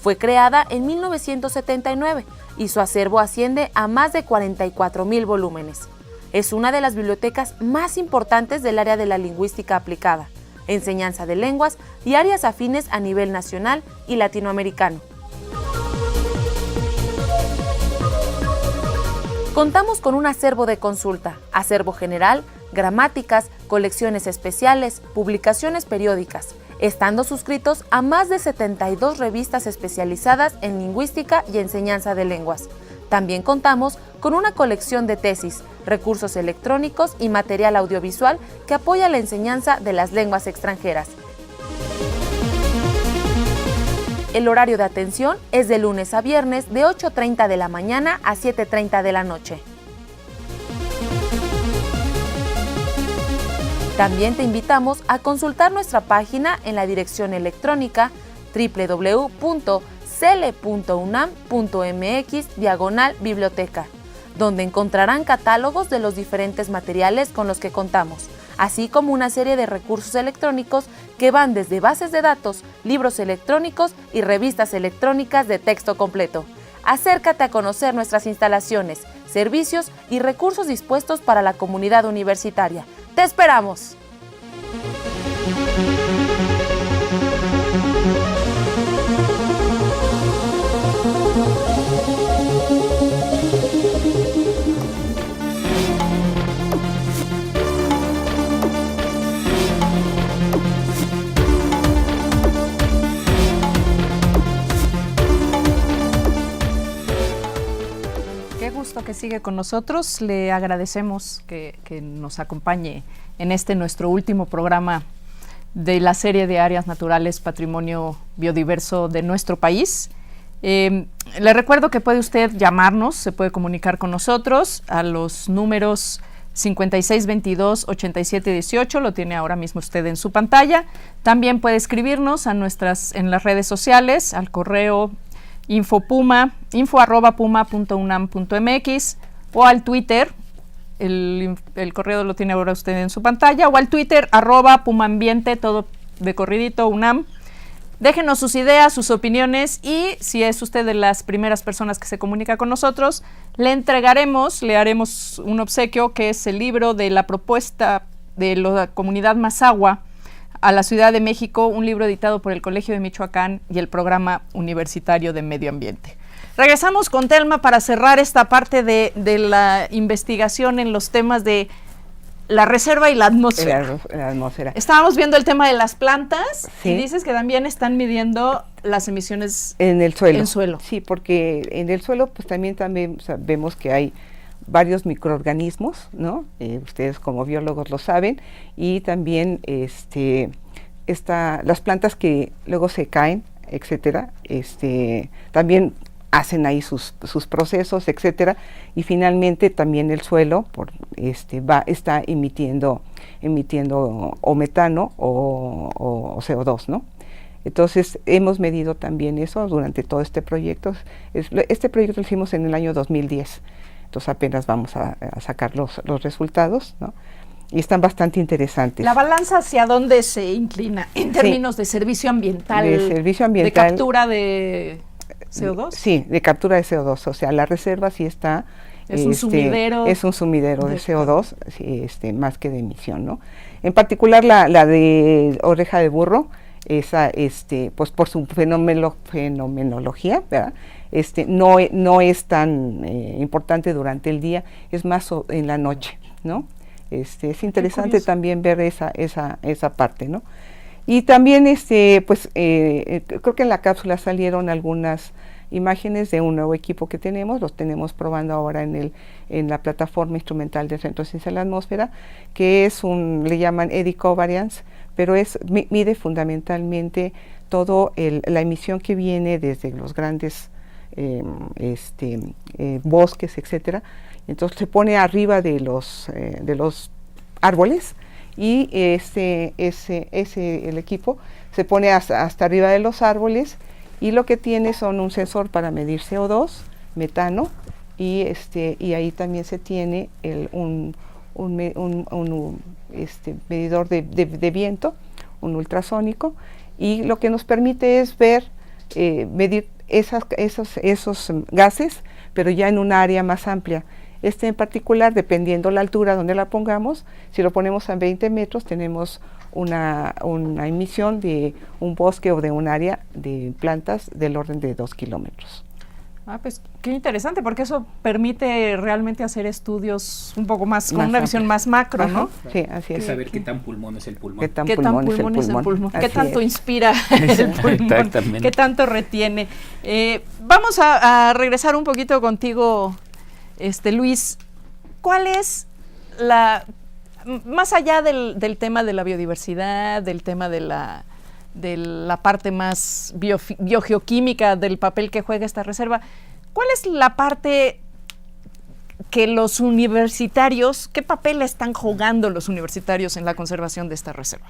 Speaker 6: Fue creada en 1979 y su acervo asciende a más de 44,000 volúmenes. Es una de las bibliotecas más importantes del área de la lingüística aplicada, enseñanza de lenguas y áreas afines a nivel nacional y latinoamericano. Contamos con un acervo de consulta, acervo general, gramáticas, colecciones especiales, publicaciones periódicas, estando suscritos a más de 72 revistas especializadas en lingüística y enseñanza de lenguas. También contamos con una colección de tesis, recursos electrónicos y material audiovisual que apoya la enseñanza de las lenguas extranjeras. El horario de atención es de lunes a viernes de 8:30 de la mañana a 7:30 de la noche. También te invitamos a consultar nuestra página en la dirección electrónica www.cele.unam.mx/biblioteca, donde encontrarán catálogos de los diferentes materiales con los que contamos, así como una serie de recursos electrónicos que van desde bases de datos, libros electrónicos y revistas electrónicas de texto completo. Acércate a conocer nuestras instalaciones, servicios y recursos dispuestos para la comunidad universitaria. ¡Te esperamos!
Speaker 2: Que sigue con nosotros, le agradecemos que nos acompañe en este nuestro último programa de la serie de áreas naturales Patrimonio Biodiverso de nuestro país. Le recuerdo que puede usted llamarnos, se puede comunicar con nosotros a los números 5622-8718, lo tiene ahora mismo usted en su pantalla. También puede escribirnos en las redes sociales, al correo info@puma.unam.mx o al Twitter, el correo lo tiene ahora usted en su pantalla, o al Twitter @pumaambiente, todo de corridito, UNAM. Déjenos sus ideas, sus opiniones, y si es usted de las primeras personas que se comunica con nosotros, le haremos un obsequio, que es el libro de la propuesta de la comunidad Mazahua a la Ciudad de México, un libro editado por el Colegio de Michoacán y el Programa Universitario de Medio Ambiente. Regresamos con Telma para cerrar esta parte de la investigación en los temas de la reserva y la atmósfera.
Speaker 5: La atmósfera.
Speaker 2: Estábamos viendo el tema de las plantas,
Speaker 5: sí.
Speaker 2: Y dices que también están midiendo las emisiones
Speaker 5: en el suelo.
Speaker 2: En suelo.
Speaker 5: Sí, porque en el suelo pues también vemos que hay varios microorganismos, ¿no? Ustedes como biólogos lo saben, y también las plantas que luego se caen, etcétera, también hacen ahí sus procesos, etcétera, y finalmente también el suelo está emitiendo o metano o CO2, ¿no? Entonces hemos medido también eso durante todo este proyecto. Este proyecto lo hicimos en el año 2010. Entonces apenas vamos a sacar los resultados, ¿no? Y están bastante interesantes.
Speaker 2: ¿La balanza hacia dónde se inclina en términos de servicio ambiental?
Speaker 5: De servicio ambiental.
Speaker 2: ¿De captura de CO2?
Speaker 5: Sí, de captura de CO2. O sea, la reserva sí está...
Speaker 2: Es un sumidero.
Speaker 5: Es un sumidero de CO2, sí, más que de emisión, ¿no? En particular la de oreja de burro, esa, pues por su fenomenología, ¿verdad? No es tan importante durante el día, es más en la noche, ¿no? Es interesante también ver esa parte, ¿no? Y también, pues, creo que en la cápsula salieron algunas imágenes de un nuevo equipo que los tenemos probando ahora en la plataforma instrumental del Centro de Ciencia de la Atmósfera, que le llaman eddy covariance, pero mide fundamentalmente todo la emisión que viene desde los grandes bosques, etcétera. Entonces se pone arriba de los árboles, y el equipo se pone hasta arriba de los árboles Y lo que tiene son un sensor para medir CO2, metano, y ahí también se tiene un medidor de viento, un ultrasónico, y lo que nos permite es ver, medir esos gases, pero ya en un área más amplia. En particular, dependiendo la altura donde la pongamos, si lo ponemos a 20 metros, tenemos una emisión de un bosque o de un área de plantas del orden de 2 kilómetros.
Speaker 2: Pues qué interesante, porque eso permite realmente hacer estudios un poco más, con una visión más macro, ¿no?
Speaker 5: Sí, así es.
Speaker 3: Saber qué tan pulmón es el pulmón.
Speaker 2: ¿Qué tan pulmón es el pulmón? ¿Qué tanto inspira el pulmón? ¿Qué tanto retiene? Vamos a regresar un poquito contigo, Luis. ¿Cuál es más allá del tema de la biodiversidad, del tema de la parte más biogeoquímica del papel que juega esta reserva, ¿cuál es la parte que los universitarios, qué papel están jugando los universitarios en la conservación de esta reserva?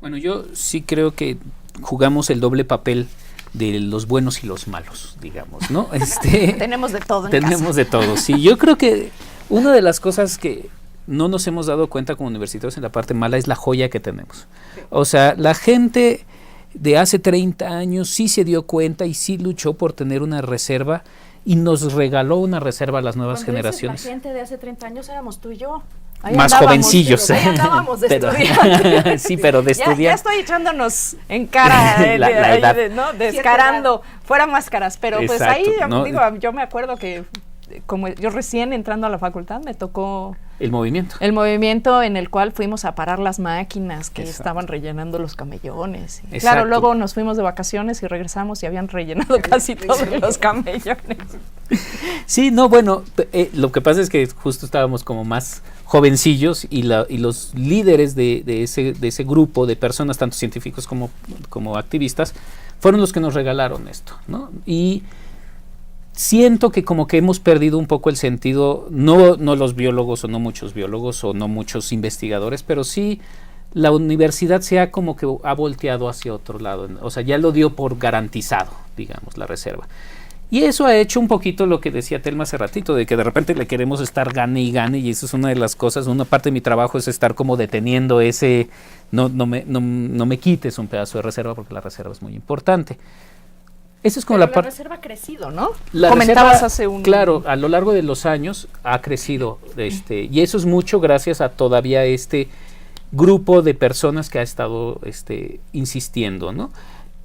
Speaker 3: Bueno, yo sí creo que jugamos el doble papel de los buenos y los malos, digamos, ¿no?
Speaker 2: Tenemos de todo en
Speaker 3: Tenemos
Speaker 2: casa.
Speaker 3: de todo, sí. Yo creo que una de las cosas que no nos hemos dado cuenta como universitarios en la parte mala es la joya que tenemos. O sea, la gente de hace 30 años sí se dio cuenta y sí luchó por tener una reserva y nos regaló una reserva a las nuevas generaciones.
Speaker 2: La gente de hace 30 años éramos tú y yo.
Speaker 3: Ahí más jovencillos.
Speaker 2: Ahí andábamos de estudiar.
Speaker 3: Sí, pero de estudiar.
Speaker 2: Ya estoy echándonos en cara,
Speaker 3: la edad.
Speaker 2: ¿no? Descarando, fuera máscaras, pero
Speaker 3: exacto,
Speaker 2: pues ahí,
Speaker 3: ¿no?
Speaker 2: yo me acuerdo que como yo recién entrando a la facultad me tocó
Speaker 3: el movimiento en
Speaker 2: el cual fuimos a parar las máquinas que
Speaker 3: exacto.
Speaker 2: estaban rellenando los camellones.
Speaker 3: Claro,
Speaker 2: luego nos fuimos de vacaciones y regresamos y habían rellenado casi todos los camellones.
Speaker 3: Sí, no, bueno, lo que pasa es que justo estábamos como más jovencillos y los líderes de ese grupo de personas, tanto científicos como activistas, fueron los que nos regalaron esto, ¿no? Y siento que como que hemos perdido un poco el sentido, no los biólogos o no muchos biólogos o no muchos investigadores, pero sí la universidad se ha como que ha volteado hacia otro lado, o sea, ya lo dio por garantizado, digamos, la reserva. Y eso ha hecho un poquito lo que decía Telma hace ratito, de que de repente le queremos estar gane y eso es una de las cosas, una parte de mi trabajo es estar como deteniendo ese, no me quites un pedazo de reserva porque la reserva es muy importante. Eso es como la
Speaker 2: reserva ha crecido, ¿no?
Speaker 3: Comentabas hace un... Claro, a lo largo de los años ha crecido, y eso es mucho gracias a todavía este grupo de personas que ha estado insistiendo, ¿no?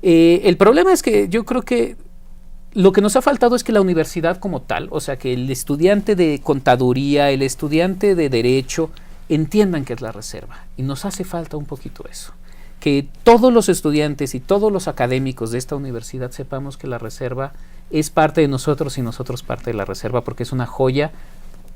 Speaker 3: El problema es que yo creo que lo que nos ha faltado es que la universidad como tal, o sea, que el estudiante de contaduría, el estudiante de derecho, entiendan qué es la reserva, y nos hace falta un poquito eso. Que todos los estudiantes y todos los académicos de esta universidad sepamos que la reserva es parte de nosotros y nosotros parte de la reserva, porque es una joya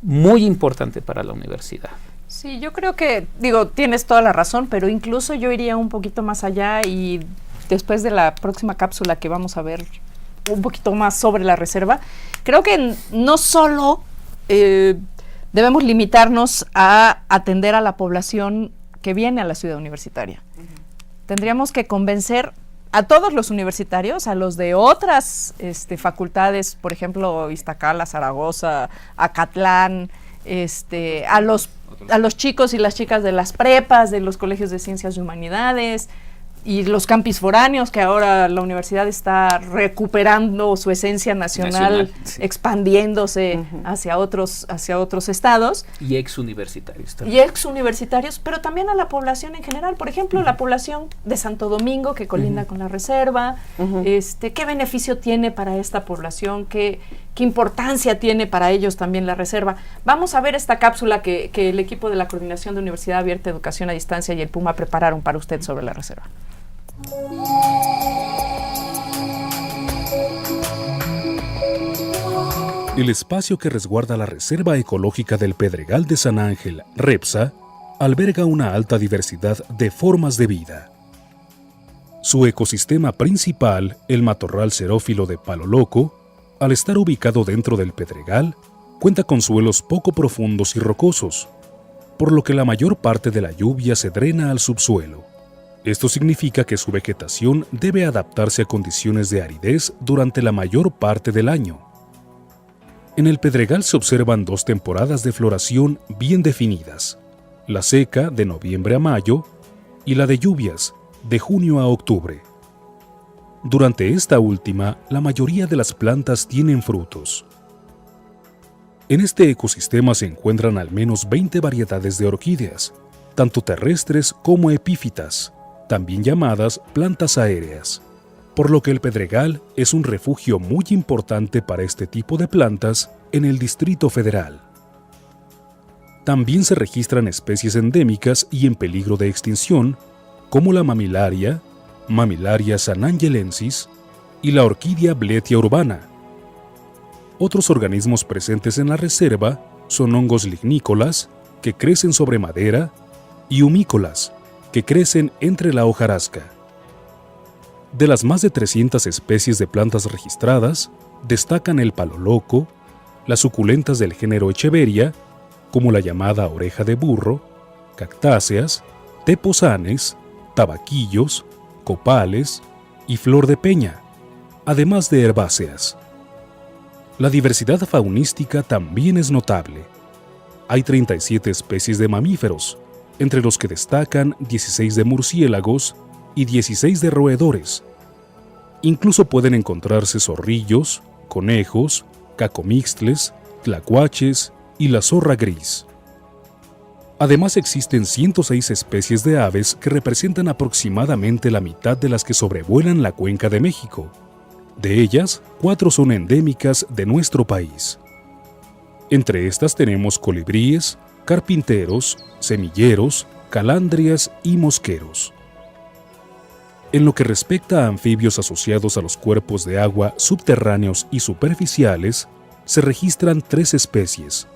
Speaker 3: muy importante para la universidad.
Speaker 2: Sí, yo creo que, tienes toda la razón, pero incluso yo iría un poquito más allá y después de la próxima cápsula que vamos a ver un poquito más sobre la reserva, creo que no solo debemos limitarnos a atender a la población que viene a la ciudad universitaria. Tendríamos que convencer a todos los universitarios, a los de otras facultades, por ejemplo, Iztacala, Zaragoza, Acatlán, a los chicos y las chicas de las prepas, de los colegios de ciencias y humanidades, y los campus foráneos, que ahora la universidad está recuperando su esencia nacional sí. Expandiéndose hacia otros estados.
Speaker 3: Y exuniversitarios también.
Speaker 2: Y exuniversitarios, pero también a la población en general. Por ejemplo, la población de Santo Domingo, que colinda con la reserva. ¿Qué beneficio tiene para esta población? ¿Qué importancia tiene para ellos también la reserva? Vamos a ver esta cápsula que el equipo de la Coordinación de Universidad Abierta, Educación a Distancia y el PUMA prepararon para usted sobre la reserva.
Speaker 4: El espacio que resguarda la Reserva Ecológica del Pedregal de San Ángel, REPSA, alberga una alta diversidad de formas de vida. Su ecosistema principal, el matorral xerófilo de Palo Loco, al estar ubicado dentro del Pedregal, cuenta con suelos poco profundos y rocosos, por lo que la mayor parte de la lluvia se drena al subsuelo. Esto significa que su vegetación debe adaptarse a condiciones de aridez durante la mayor parte del año. En el Pedregal se observan 2 temporadas de floración bien definidas, la seca de noviembre a mayo y la de lluvias de junio a octubre. Durante esta última, la mayoría de las plantas tienen frutos. En este ecosistema se encuentran al menos 20 variedades de orquídeas, tanto terrestres como epífitas, también llamadas plantas aéreas, por lo que el Pedregal es un refugio muy importante para este tipo de plantas en el Distrito Federal. También se registran especies endémicas y en peligro de extinción, como la mamilaria, Mamilaria sanangelensis, y la orquídea Bletia urbana. Otros organismos presentes en la reserva son hongos lignícolas, que crecen sobre madera, y humícolas, que crecen entre la hojarasca. De las más de 300 especies de plantas registradas, destacan el palo loco, las suculentas del género Echeveria, como la llamada oreja de burro, cactáceas, teposanes, tabaquillos, copales y flor de peña, además de herbáceas. La diversidad faunística también es notable. Hay 37 especies de mamíferos, entre los que destacan 16 de murciélagos y 16 de roedores. Incluso pueden encontrarse zorrillos, conejos, cacomixtles, tlacuaches y la zorra gris. Además existen 106 especies de aves que representan aproximadamente la mitad de las que sobrevuelan la Cuenca de México. De ellas, 4 son endémicas de nuestro país. Entre estas tenemos colibríes, carpinteros, semilleros, calandrias y mosqueros. En lo que respecta a anfibios asociados a los cuerpos de agua subterráneos y superficiales, se registran 3 especies,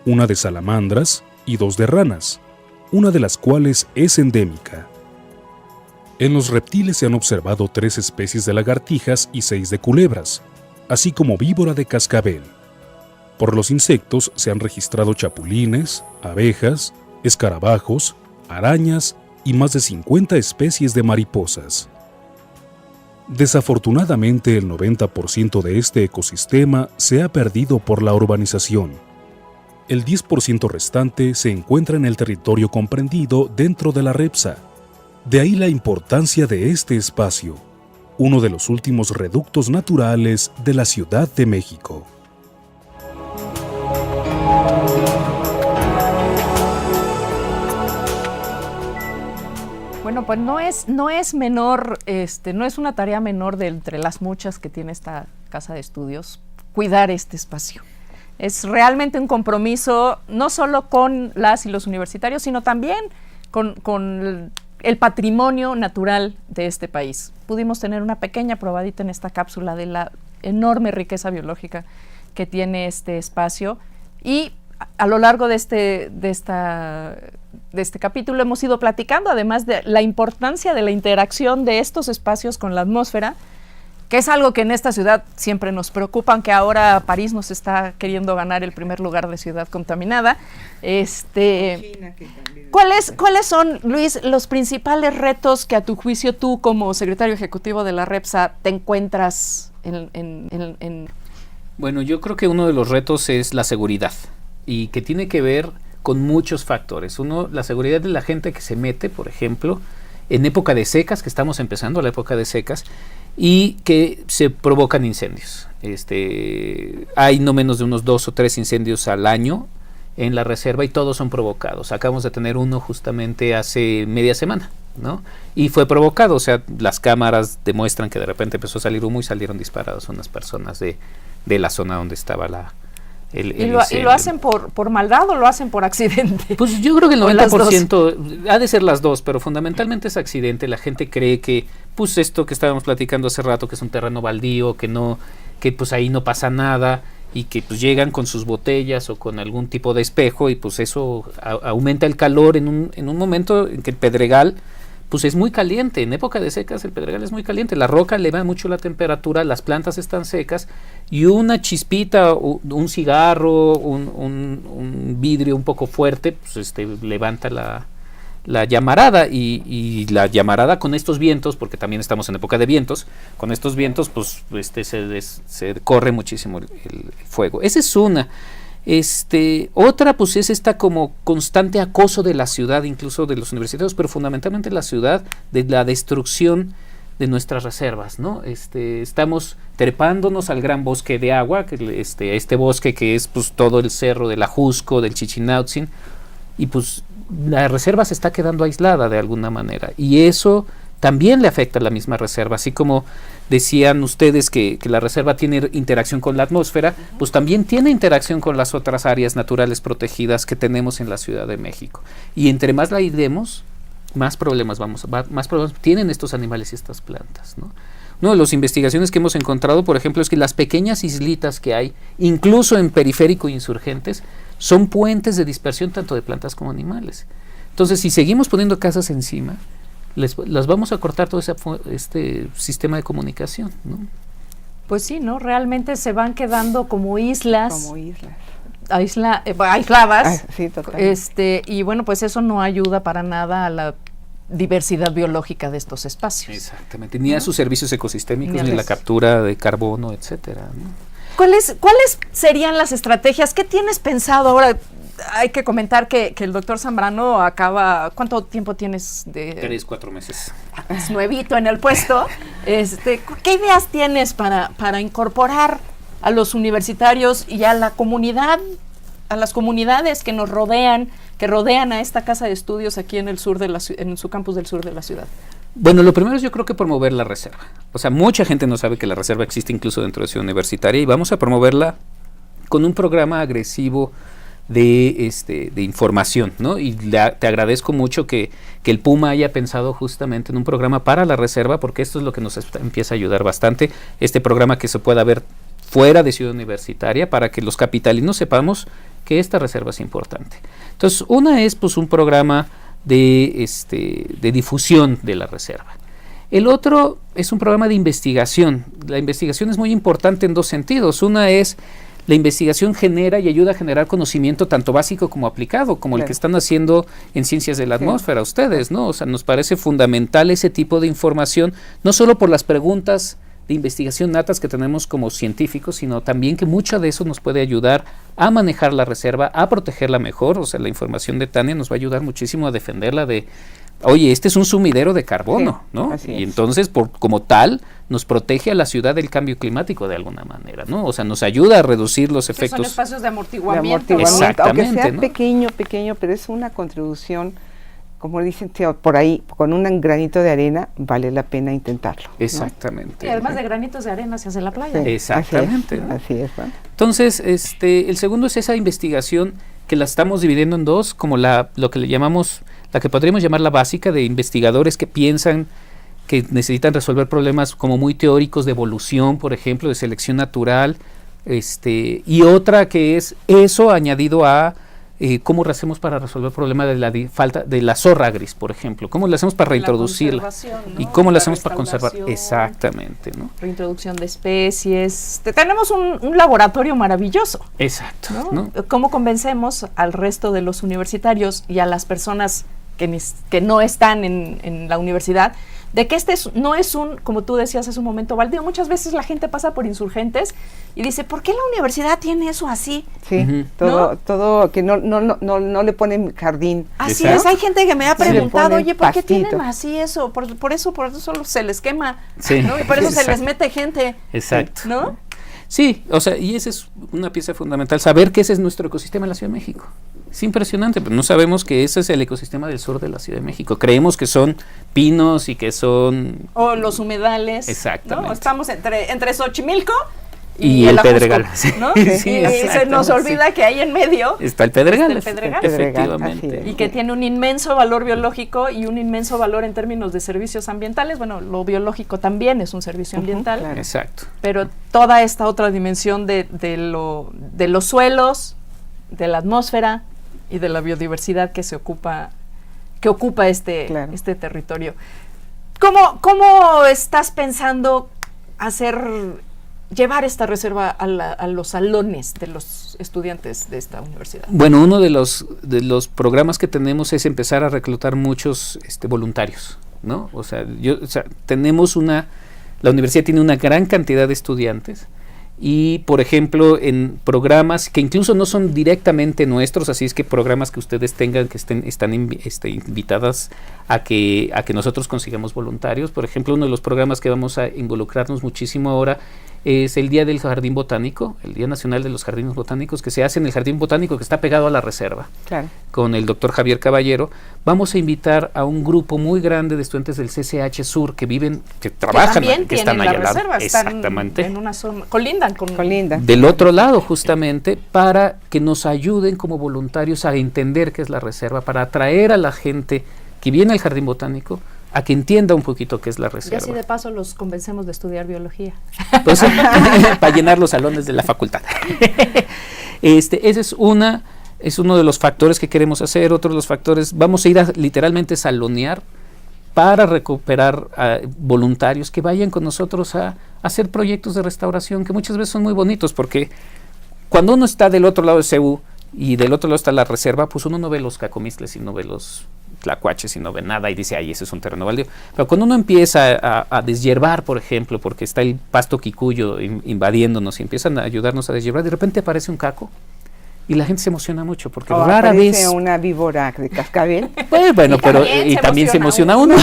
Speaker 4: una de salamandras y 2 de ranas, una de las cuales es endémica. En los reptiles se han observado 3 especies de lagartijas y 6 de culebras, así como víbora de cascabel. Por los insectos se han registrado chapulines, abejas, escarabajos, arañas y más de 50 especies de mariposas. Desafortunadamente, el 90% de este ecosistema se ha perdido por la urbanización. El 10% restante se encuentra en el territorio comprendido dentro de la REPSA. De ahí la importancia de este espacio, uno de los últimos reductos naturales de la Ciudad de México.
Speaker 2: Bueno, pues no es menor, no es una tarea menor de entre las muchas que tiene esta casa de estudios, cuidar este espacio. Es realmente un compromiso no solo con las y los universitarios, sino también con el patrimonio natural de este país. Pudimos tener una pequeña probadita en esta cápsula de la enorme riqueza biológica que tiene este espacio, y a lo largo de este capítulo hemos ido platicando además de la importancia de la interacción de estos espacios con la atmósfera, que es algo que en esta ciudad siempre nos preocupa, aunque ahora París nos está queriendo ganar el primer lugar de ciudad contaminada. ¿Cuáles son, Luis, los principales retos que a tu juicio tú como secretario ejecutivo de la REPSA te encuentras en?
Speaker 3: Bueno, yo creo que uno de los retos es la seguridad, y que tiene que ver con muchos factores. Uno, la seguridad de la gente que se mete, por ejemplo, en época de secas, que estamos empezando la época de secas, y que se provocan incendios. Hay no menos de unos 2 o 3 incendios al año en la reserva, y todos son provocados. Acabamos de tener uno justamente hace media semana, ¿no? Y fue provocado, o sea, las cámaras demuestran que de repente empezó a salir humo y salieron disparados unas personas de la zona donde estaba ¿Y
Speaker 2: lo hacen por maldad o lo hacen por accidente?
Speaker 3: Pues yo creo que el 90% ha de ser las dos, pero fundamentalmente es accidente. La gente cree que, pues esto que estábamos platicando hace rato, que es un terreno baldío, que pues ahí no pasa nada, y que pues llegan con sus botellas o con algún tipo de espejo, y pues eso aumenta el calor en un momento en que el Pedregal pues es muy caliente. En época de secas el Pedregal es muy caliente, la roca eleva mucho la temperatura, las plantas están secas, y una chispita, un cigarro, un vidrio un poco fuerte, pues levanta llamarada, y la llamarada con estos vientos, porque también estamos en época de vientos, con estos vientos pues se corre muchísimo el fuego. Esa es una. Otra pues es esta como constante acoso de la ciudad, incluso de los universitarios, pero fundamentalmente la ciudad, de la destrucción de nuestras reservas, ¿no? Estamos trepándonos al gran bosque de agua, que este bosque que es pues todo el cerro del Ajusco, del Chichinautzin, y pues la reserva se está quedando aislada de alguna manera, y eso también le afecta a la misma reserva, así como decían ustedes que la reserva tiene interacción con la atmósfera, pues también tiene interacción con las otras áreas naturales protegidas que tenemos en la Ciudad de México, y entre más la aislemos, más problemas tienen estos animales y estas plantas, ¿no? Una de las investigaciones que hemos encontrado, por ejemplo, es que las pequeñas islitas que hay, incluso en Periférico e Insurgentes, son puentes de dispersión tanto de plantas como animales. Entonces, si seguimos poniendo casas encima, las vamos a cortar todo este sistema de comunicación, ¿no?
Speaker 2: Pues sí, ¿no? Realmente se van quedando como islas. Aisladas.
Speaker 5: Sí, totalmente.
Speaker 2: Y bueno, pues eso no ayuda para nada a la diversidad biológica de estos espacios.
Speaker 3: Exactamente, ni a sus servicios ecosistémicos, ni a la captura de carbono, etcétera, ¿no?
Speaker 2: ¿Cuáles serían las estrategias? ¿Qué tienes pensado ahora? Hay que comentar que el doctor Zambrano acaba... ¿Cuánto tiempo tienes de...?
Speaker 3: 3-4 meses.
Speaker 2: Es nuevito en el puesto. ¿Qué ideas tienes para incorporar a los universitarios y a la comunidad, a las comunidades que nos rodean, que rodean a esta casa de estudios aquí en el sur en su campus del sur de la ciudad?
Speaker 3: Bueno, lo primero es yo creo que promover la reserva. O sea, mucha gente no sabe que la reserva existe incluso dentro de Ciudad Universitaria, y vamos a promoverla con un programa agresivo de información, ¿no? Y te agradezco mucho que el Puma haya pensado justamente en un programa para la reserva, porque esto es lo que nos empieza a ayudar bastante, este programa que se pueda ver fuera de Ciudad Universitaria, para que los capitalinos sepamos que esta reserva es importante. Entonces, una es pues un programa de difusión de la reserva. El otro es un programa de investigación. La investigación es muy importante en dos sentidos. Una es la investigación genera y ayuda a generar conocimiento tanto básico como aplicado, como el que están haciendo en ciencias de la atmósfera ustedes, ¿no? O sea, nos parece fundamental ese tipo de información, no solo por las preguntas de investigación natas que tenemos como científicos, sino también que mucho de eso nos puede ayudar a manejar la reserva, a protegerla mejor. O sea, la información de Tania nos va a ayudar muchísimo a defenderla de, oye, este es un sumidero de carbono, ¿no? Y entonces, como tal, nos protege a la ciudad del cambio climático de alguna manera, ¿no? O sea, nos ayuda a reducir los efectos.
Speaker 2: Son espacios de amortiguamiento.
Speaker 3: Exactamente,
Speaker 5: aunque sea
Speaker 3: ¿no?
Speaker 5: pequeño, pero es una contribución, como dicen por ahí, con un granito de arena vale la pena intentarlo, ¿no?
Speaker 3: Exactamente.
Speaker 2: Y además de granitos de arena se hace la playa.
Speaker 5: Sí,
Speaker 3: exactamente.
Speaker 5: Así es, ¿no?
Speaker 3: Entonces, el segundo es esa investigación que la estamos dividiendo en dos, como lo que le llamamos, la que podríamos llamar la básica, de investigadores que piensan que necesitan resolver problemas como muy teóricos de evolución, por ejemplo, de selección natural, y otra que es eso añadido a cómo lo hacemos para resolver el problema de la falta de la zorra gris, por ejemplo, cómo lo hacemos para reintroducirla,
Speaker 2: ¿no?
Speaker 3: Y cómo lo hacemos para conservar, exactamente, ¿no?
Speaker 2: Reintroducción de especies. Tenemos un laboratorio maravilloso.
Speaker 3: Exacto,
Speaker 2: ¿no? ¿Cómo convencemos al resto de los universitarios y a las personas que no están en la universidad de que no es como tú decías hace un momento, baldío? Muchas veces la gente pasa por Insurgentes y dice, ¿por qué la universidad tiene eso así?
Speaker 5: Sí, todo que no le ponen jardín.
Speaker 2: Así es, hay gente que me ha preguntado, oye, ¿por qué
Speaker 5: pastito
Speaker 2: tienen así eso? Por eso se les quema, ¿no? Y por eso se les mete gente.
Speaker 3: Exacto.
Speaker 2: ¿No?
Speaker 3: Sí, o sea, y esa es una pieza fundamental, saber que ese es nuestro ecosistema en la Ciudad de México. Es impresionante, pero no sabemos que ese es el ecosistema del sur de la Ciudad de México. Creemos que son pinos y que son...
Speaker 2: O los humedales.
Speaker 3: Exactamente.
Speaker 2: ¿No? Estamos entre Xochimilco
Speaker 3: y el Pedregal,
Speaker 2: ¿no?
Speaker 3: Sí,
Speaker 2: y se nos olvida que ahí en medio
Speaker 3: está el Pedregal,
Speaker 2: efectivamente, y que tiene un inmenso valor biológico y un inmenso valor en términos de servicios ambientales. Bueno, lo biológico también es un servicio ambiental,
Speaker 5: claro.
Speaker 3: Exacto.
Speaker 2: Pero toda esta otra dimensión de los suelos, de la atmósfera y de la biodiversidad que ocupa este territorio. ¿Cómo estás pensando hacer llevar esta reserva a los salones de los estudiantes de esta universidad?
Speaker 3: Bueno, uno de los programas que tenemos es empezar a reclutar muchos voluntarios, ¿no? O sea, la universidad tiene una gran cantidad de estudiantes y, por ejemplo, en programas que incluso no son directamente nuestros, así es que programas que ustedes tengan que están invitadas a que nosotros consigamos voluntarios. Por ejemplo, uno de los programas que vamos a involucrarnos muchísimo ahora es el Día del Jardín Botánico, el Día Nacional de los Jardines Botánicos, que se hace en el Jardín Botánico que está pegado a la reserva,
Speaker 5: claro,
Speaker 3: con el doctor Javier Caballero. Vamos a invitar a un grupo muy grande de estudiantes del CCH Sur que trabajan, que están allá al lado. Exactamente.
Speaker 2: En una zona, colindan.
Speaker 3: Del otro lado, justamente, para que nos ayuden como voluntarios a entender qué es la reserva, para atraer a la gente que viene al Jardín Botánico a que entienda un poquito qué es la reserva.
Speaker 2: Y así de paso los convencemos de estudiar biología.
Speaker 3: Pues, para llenar los salones de la facultad. Ese es uno de los factores que queremos hacer. Otro de los factores, vamos a ir a literalmente salonear para recuperar voluntarios que vayan con nosotros a hacer proyectos de restauración que muchas veces son muy bonitos, porque cuando uno está del otro lado de CEU y del otro lado está la reserva, pues uno no ve los cacomistles y no ve los tlacuaches y no ve nada y dice, ay, ese es un terreno baldío. Pero cuando uno empieza a deshiervar, por ejemplo, porque está el pasto quicuyo invadiéndonos y empiezan a ayudarnos a deshiervar, de repente aparece un caco y la gente se emociona mucho, porque rara vez
Speaker 5: una víbora de cascabel.
Speaker 3: Pues bueno, y también se emociona uno.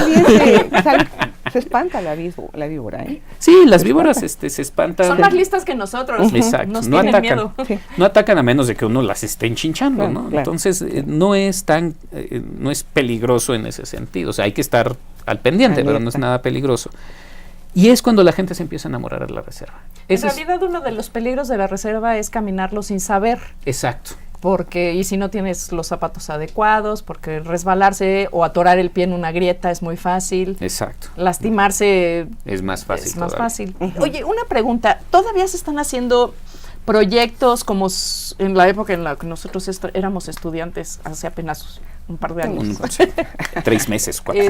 Speaker 5: Se espanta la víbora, ¿eh?
Speaker 3: Sí, las víboras se espantan.
Speaker 2: Son más listas que nosotros.
Speaker 3: Exacto.
Speaker 2: Nos
Speaker 3: no
Speaker 2: tienen
Speaker 3: atacan,
Speaker 2: miedo.
Speaker 5: Sí.
Speaker 3: No atacan a menos de que uno las esté enchinchando,
Speaker 5: Claro,
Speaker 3: ¿no?
Speaker 5: claro.
Speaker 3: Entonces, no es peligroso en ese sentido. O sea, hay que estar al pendiente, pero no es nada peligroso. Y es cuando la gente se empieza a enamorar de la reserva.
Speaker 2: En realidad, uno de los peligros de la reserva es caminarlo sin saber.
Speaker 3: Exacto.
Speaker 2: Y si no tienes los zapatos adecuados, porque resbalarse o atorar el pie en una grieta es muy fácil.
Speaker 3: Exacto.
Speaker 2: Lastimarse
Speaker 3: es más fácil.
Speaker 2: Es más fácil. Oye, una pregunta, ¿todavía se están haciendo proyectos como en la época en la que nosotros éramos estudiantes, hace apenas un par de años?
Speaker 3: 3 meses, 4.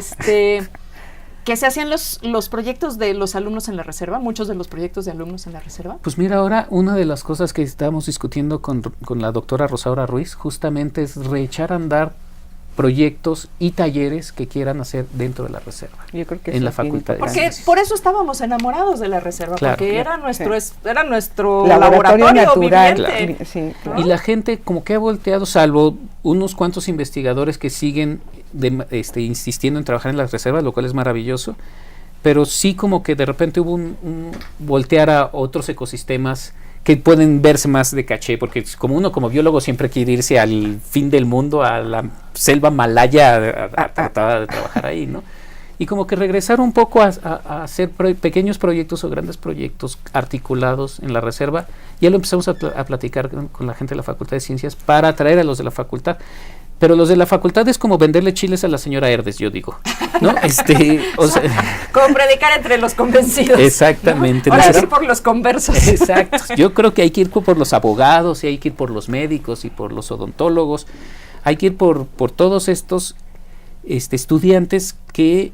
Speaker 2: ¿Que se hacían los proyectos de los alumnos en la reserva? ¿Muchos de los proyectos de alumnos en la reserva?
Speaker 3: Pues mira, ahora una de las cosas que estábamos discutiendo con la doctora Rosaura Ruiz justamente es reechar a andar proyectos y talleres que quieran hacer dentro de la reserva.
Speaker 5: Yo creo que
Speaker 3: en la facultad.
Speaker 2: Porque por eso estábamos enamorados de la reserva,
Speaker 3: claro,
Speaker 2: porque
Speaker 3: claro,
Speaker 2: era nuestro
Speaker 5: laboratorio
Speaker 2: natural.
Speaker 5: Viviente. Claro. Sí, claro.
Speaker 3: Y la gente como que ha volteado, salvo unos cuantos investigadores que siguen insistiendo en trabajar en las reservas, lo cual es maravilloso, pero sí como que de repente hubo un voltear a otros ecosistemas que pueden verse más de caché, porque como uno como biólogo siempre quiere irse al fin del mundo, a la selva malaya a tratar de trabajar ahí, ¿no? Y como que regresar un poco a hacer pequeños proyectos o grandes proyectos articulados en la reserva. Ya lo empezamos a platicar con la gente de la Facultad de Ciencias para atraer a los de la facultad. Pero los de la facultad es como venderle chiles a la señora Herdes, yo digo, ¿no?
Speaker 2: Como predicar entre los convencidos.
Speaker 3: Exactamente.
Speaker 2: ¿No? Ahora sí por los conversos.
Speaker 3: Exacto. Yo creo que hay que ir por los abogados, y hay que ir por los médicos y por los odontólogos. Hay que ir por todos estos estudiantes que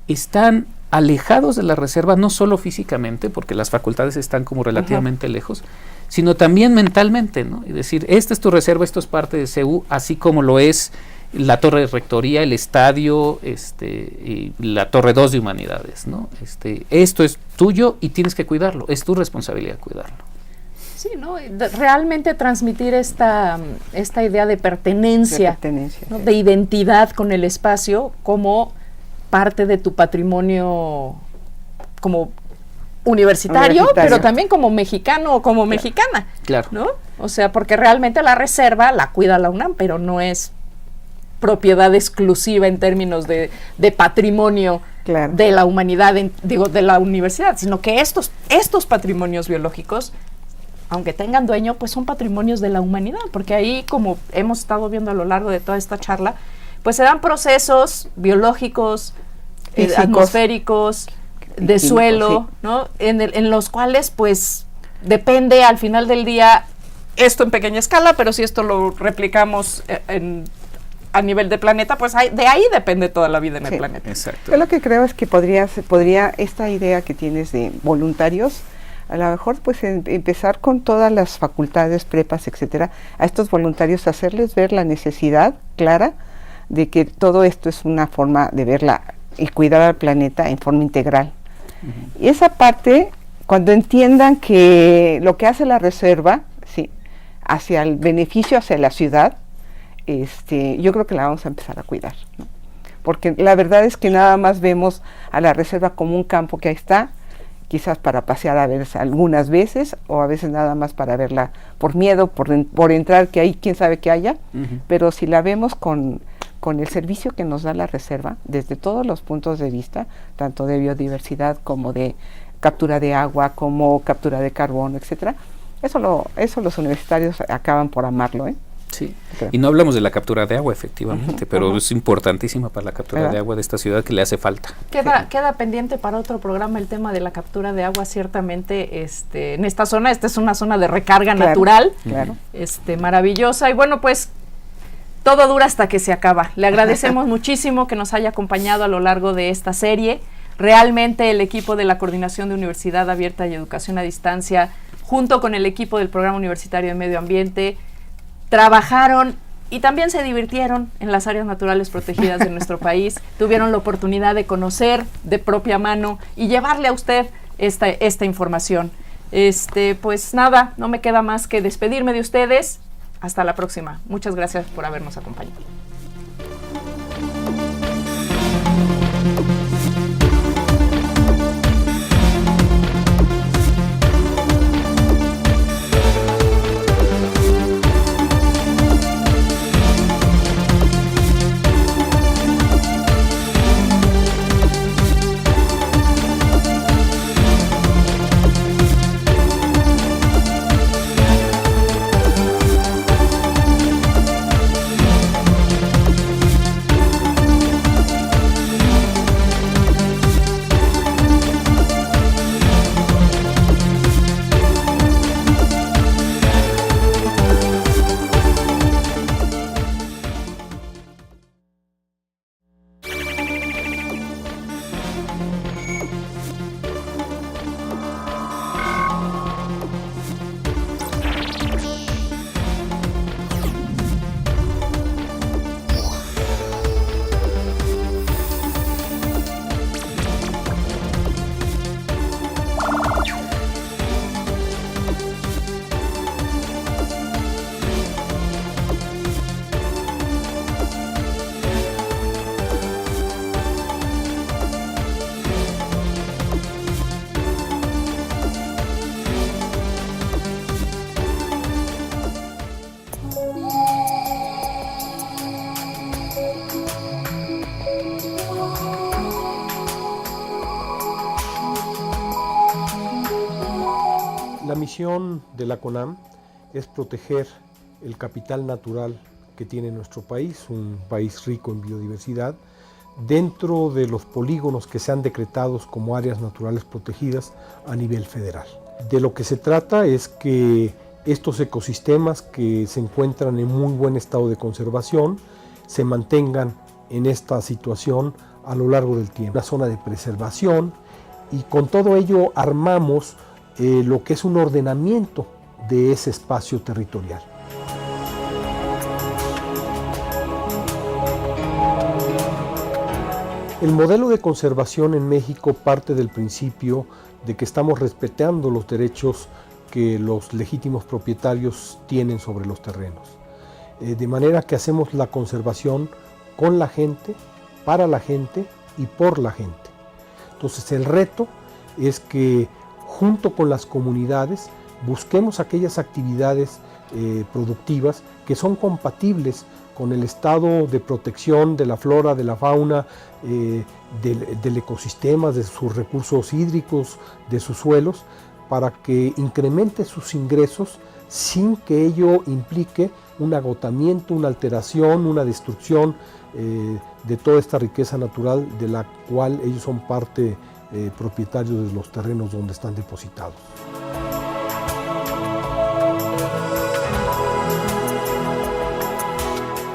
Speaker 3: están alejados de la reserva, no solo físicamente, porque las facultades están como relativamente lejos, sino también mentalmente, ¿no? Es decir, esta es tu reserva, esto es parte de CEU, así como lo es la torre de rectoría, el estadio, y la torre 2 de humanidades, ¿no? Esto es tuyo y tienes que cuidarlo, es tu responsabilidad cuidarlo.
Speaker 2: Sí, ¿no? Realmente transmitir esta idea de pertenencia, ¿no? De identidad con el espacio como parte de tu patrimonio como universitario, pero también como mexicano o como mexicana,
Speaker 3: claro,
Speaker 2: ¿no? O sea, porque realmente la reserva la cuida la UNAM, pero no es propiedad exclusiva en términos de patrimonio de la humanidad, de la universidad, sino que estos patrimonios biológicos, aunque tengan dueño, pues son patrimonios de la humanidad, porque ahí, como hemos estado viendo a lo largo de toda esta charla, pues se dan procesos biológicos, atmosféricos, de suelo, ¿no? En los cuales, pues, depende al final del día, esto en pequeña escala, pero si esto lo replicamos a nivel de planeta, pues de ahí depende toda la vida en el planeta.
Speaker 3: Exacto.
Speaker 5: Yo lo que creo es que podría esta idea que tienes de voluntarios a lo mejor pues empezar con todas las facultades, prepas, etcétera, a estos voluntarios, hacerles ver la necesidad clara de que todo esto es una forma de verla y cuidar al planeta en forma integral. Y esa parte, cuando entiendan que lo que hace la reserva, sí, hacia el beneficio hacia la ciudad, yo creo que la vamos a empezar a cuidar, ¿no? Porque la verdad es que nada más vemos a la reserva como un campo que ahí está, quizás para pasear a ver algunas veces, o a veces nada más para verla por miedo, por entrar, que ahí quién sabe que haya, pero si la vemos con el servicio que nos da la reserva, desde todos los puntos de vista, tanto de biodiversidad como de captura de agua, como captura de carbono, etcétera, eso los universitarios acaban por amarlo, ¿eh?
Speaker 3: Sí, y no hablamos de la captura de agua, efectivamente, pero es importantísima para la captura de agua de esta ciudad, que le hace falta.
Speaker 2: Queda pendiente para otro programa el tema de la captura de agua, ciertamente, en esta zona. Esta es una zona de recarga natural, maravillosa, y bueno, pues todo dura hasta que se acaba. Le agradecemos muchísimo que nos haya acompañado a lo largo de esta serie. Realmente el equipo de la Coordinación de Universidad Abierta y Educación a Distancia, junto con el equipo del Programa Universitario de Medio Ambiente, trabajaron y también se divirtieron en las áreas naturales protegidas de nuestro país. Tuvieron la oportunidad de conocer de propia mano y llevarle a usted esta información. Pues nada, no me queda más que despedirme de ustedes. Hasta la próxima. Muchas gracias por habernos acompañado.
Speaker 1: La misión de la CONAM es proteger el capital natural que tiene nuestro país, un país rico en biodiversidad, dentro de los polígonos que sean decretados como áreas naturales protegidas a nivel federal. De lo que se trata es que estos ecosistemas que se encuentran en muy buen estado de conservación se mantengan en esta situación a lo largo del tiempo. Una zona de preservación, y con todo ello armamos lo que es un ordenamiento de ese espacio territorial. El modelo de conservación en México parte del principio de que estamos respetando los derechos que los legítimos propietarios tienen sobre los terrenos. De manera que hacemos la conservación con la gente, para la gente y por la gente. Entonces el reto es que junto con las comunidades busquemos aquellas actividades productivas que son compatibles con el estado de protección de la flora, de la fauna, del ecosistema, de sus recursos hídricos, de sus suelos, para que incremente sus ingresos sin que ello implique un agotamiento, una alteración, una destrucción de toda esta riqueza natural de la cual ellos son parte propietarios de los terrenos donde están depositados.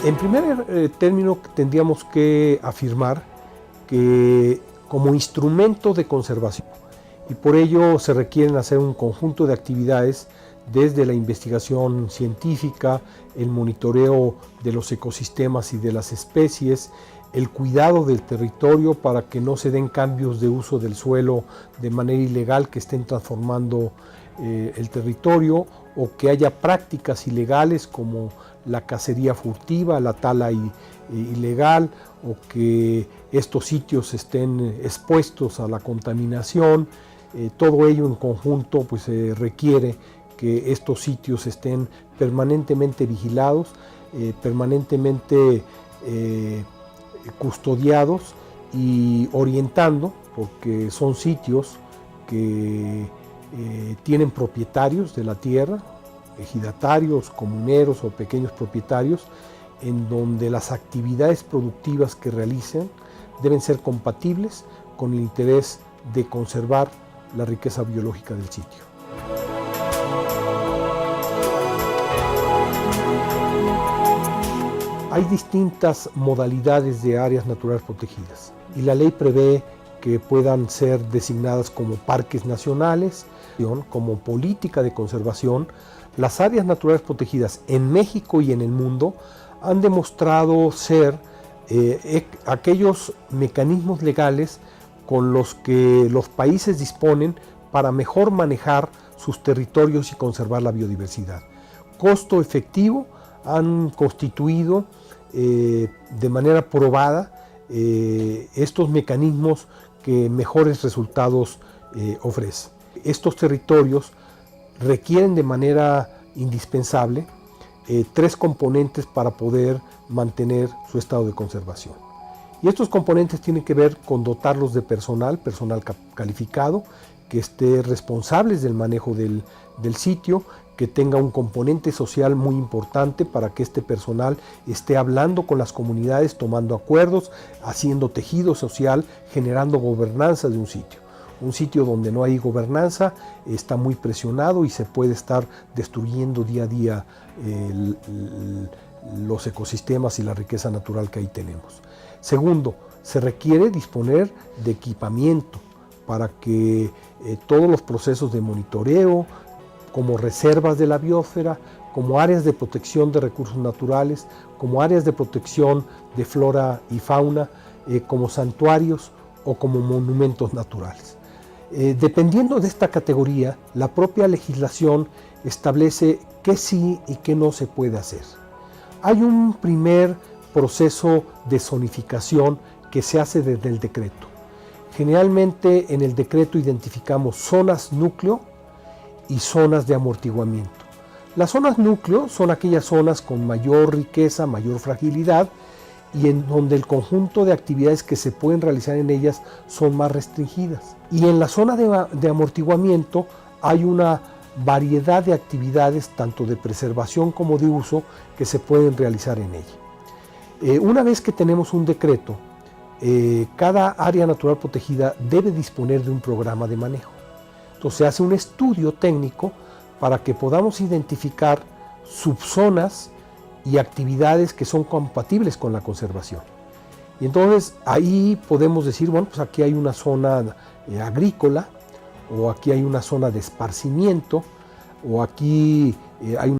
Speaker 1: En primer término, tendríamos que afirmar que como instrumento de conservación y por ello se requieren hacer un conjunto de actividades desde la investigación científica, el monitoreo de los ecosistemas y de las especies, el cuidado del territorio para que no se den cambios de uso del suelo de manera ilegal que estén transformando el territorio, o que haya prácticas ilegales como la cacería furtiva, la tala ilegal, o que estos sitios estén expuestos a la contaminación. Todo ello en conjunto pues, requiere que estos sitios estén permanentemente vigilados, permanentemente custodiados y orientando, porque son sitios que tienen propietarios de la tierra, ejidatarios, comuneros o pequeños propietarios, en donde las actividades productivas que realicen deben ser compatibles con el interés de conservar la riqueza biológica del sitio. Hay distintas modalidades de áreas naturales protegidas y la ley prevé que puedan ser designadas como parques nacionales, como política de conservación. Las áreas naturales protegidas en México y en el mundo han demostrado ser aquellos mecanismos legales con los que los países disponen para mejor manejar sus territorios y conservar la biodiversidad. Costo efectivo han constituido de manera probada estos mecanismos que mejores resultados ofrecen. Estos territorios requieren de manera indispensable tres componentes para poder mantener su estado de conservación. Y estos componentes tienen que ver con dotarlos de personal calificado, que esté responsables del manejo del sitio, que tenga un componente social muy importante para que este personal esté hablando con las comunidades, tomando acuerdos, haciendo tejido social, generando gobernanza de un sitio. Un sitio donde no hay gobernanza está muy presionado y se puede estar destruyendo día a día los ecosistemas y la riqueza natural que ahí tenemos. Segundo, se requiere disponer de equipamiento para que todos los procesos de monitoreo, como reservas de la biosfera, como áreas de protección de recursos naturales, como áreas de protección de flora y fauna, como santuarios o como monumentos naturales. Dependiendo de esta categoría, la propia legislación establece qué sí y qué no se puede hacer. Hay un primer proceso de zonificación que se hace desde el decreto. Generalmente en el decreto identificamos zonas núcleo y zonas de amortiguamiento. Las zonas núcleo son aquellas zonas con mayor riqueza, mayor fragilidad y en donde el conjunto de actividades que se pueden realizar en ellas son más restringidas. Y en la zona de amortiguamiento hay una variedad de actividades, tanto de preservación como de uso, que se pueden realizar en ella. Una vez que tenemos un decreto, cada área natural protegida debe disponer de un programa de manejo. Entonces se hace un estudio técnico para que podamos identificar subzonas y actividades que son compatibles con la conservación. Y entonces ahí podemos decir, bueno, pues aquí hay una zona agrícola, o aquí hay una zona de esparcimiento, o aquí hay una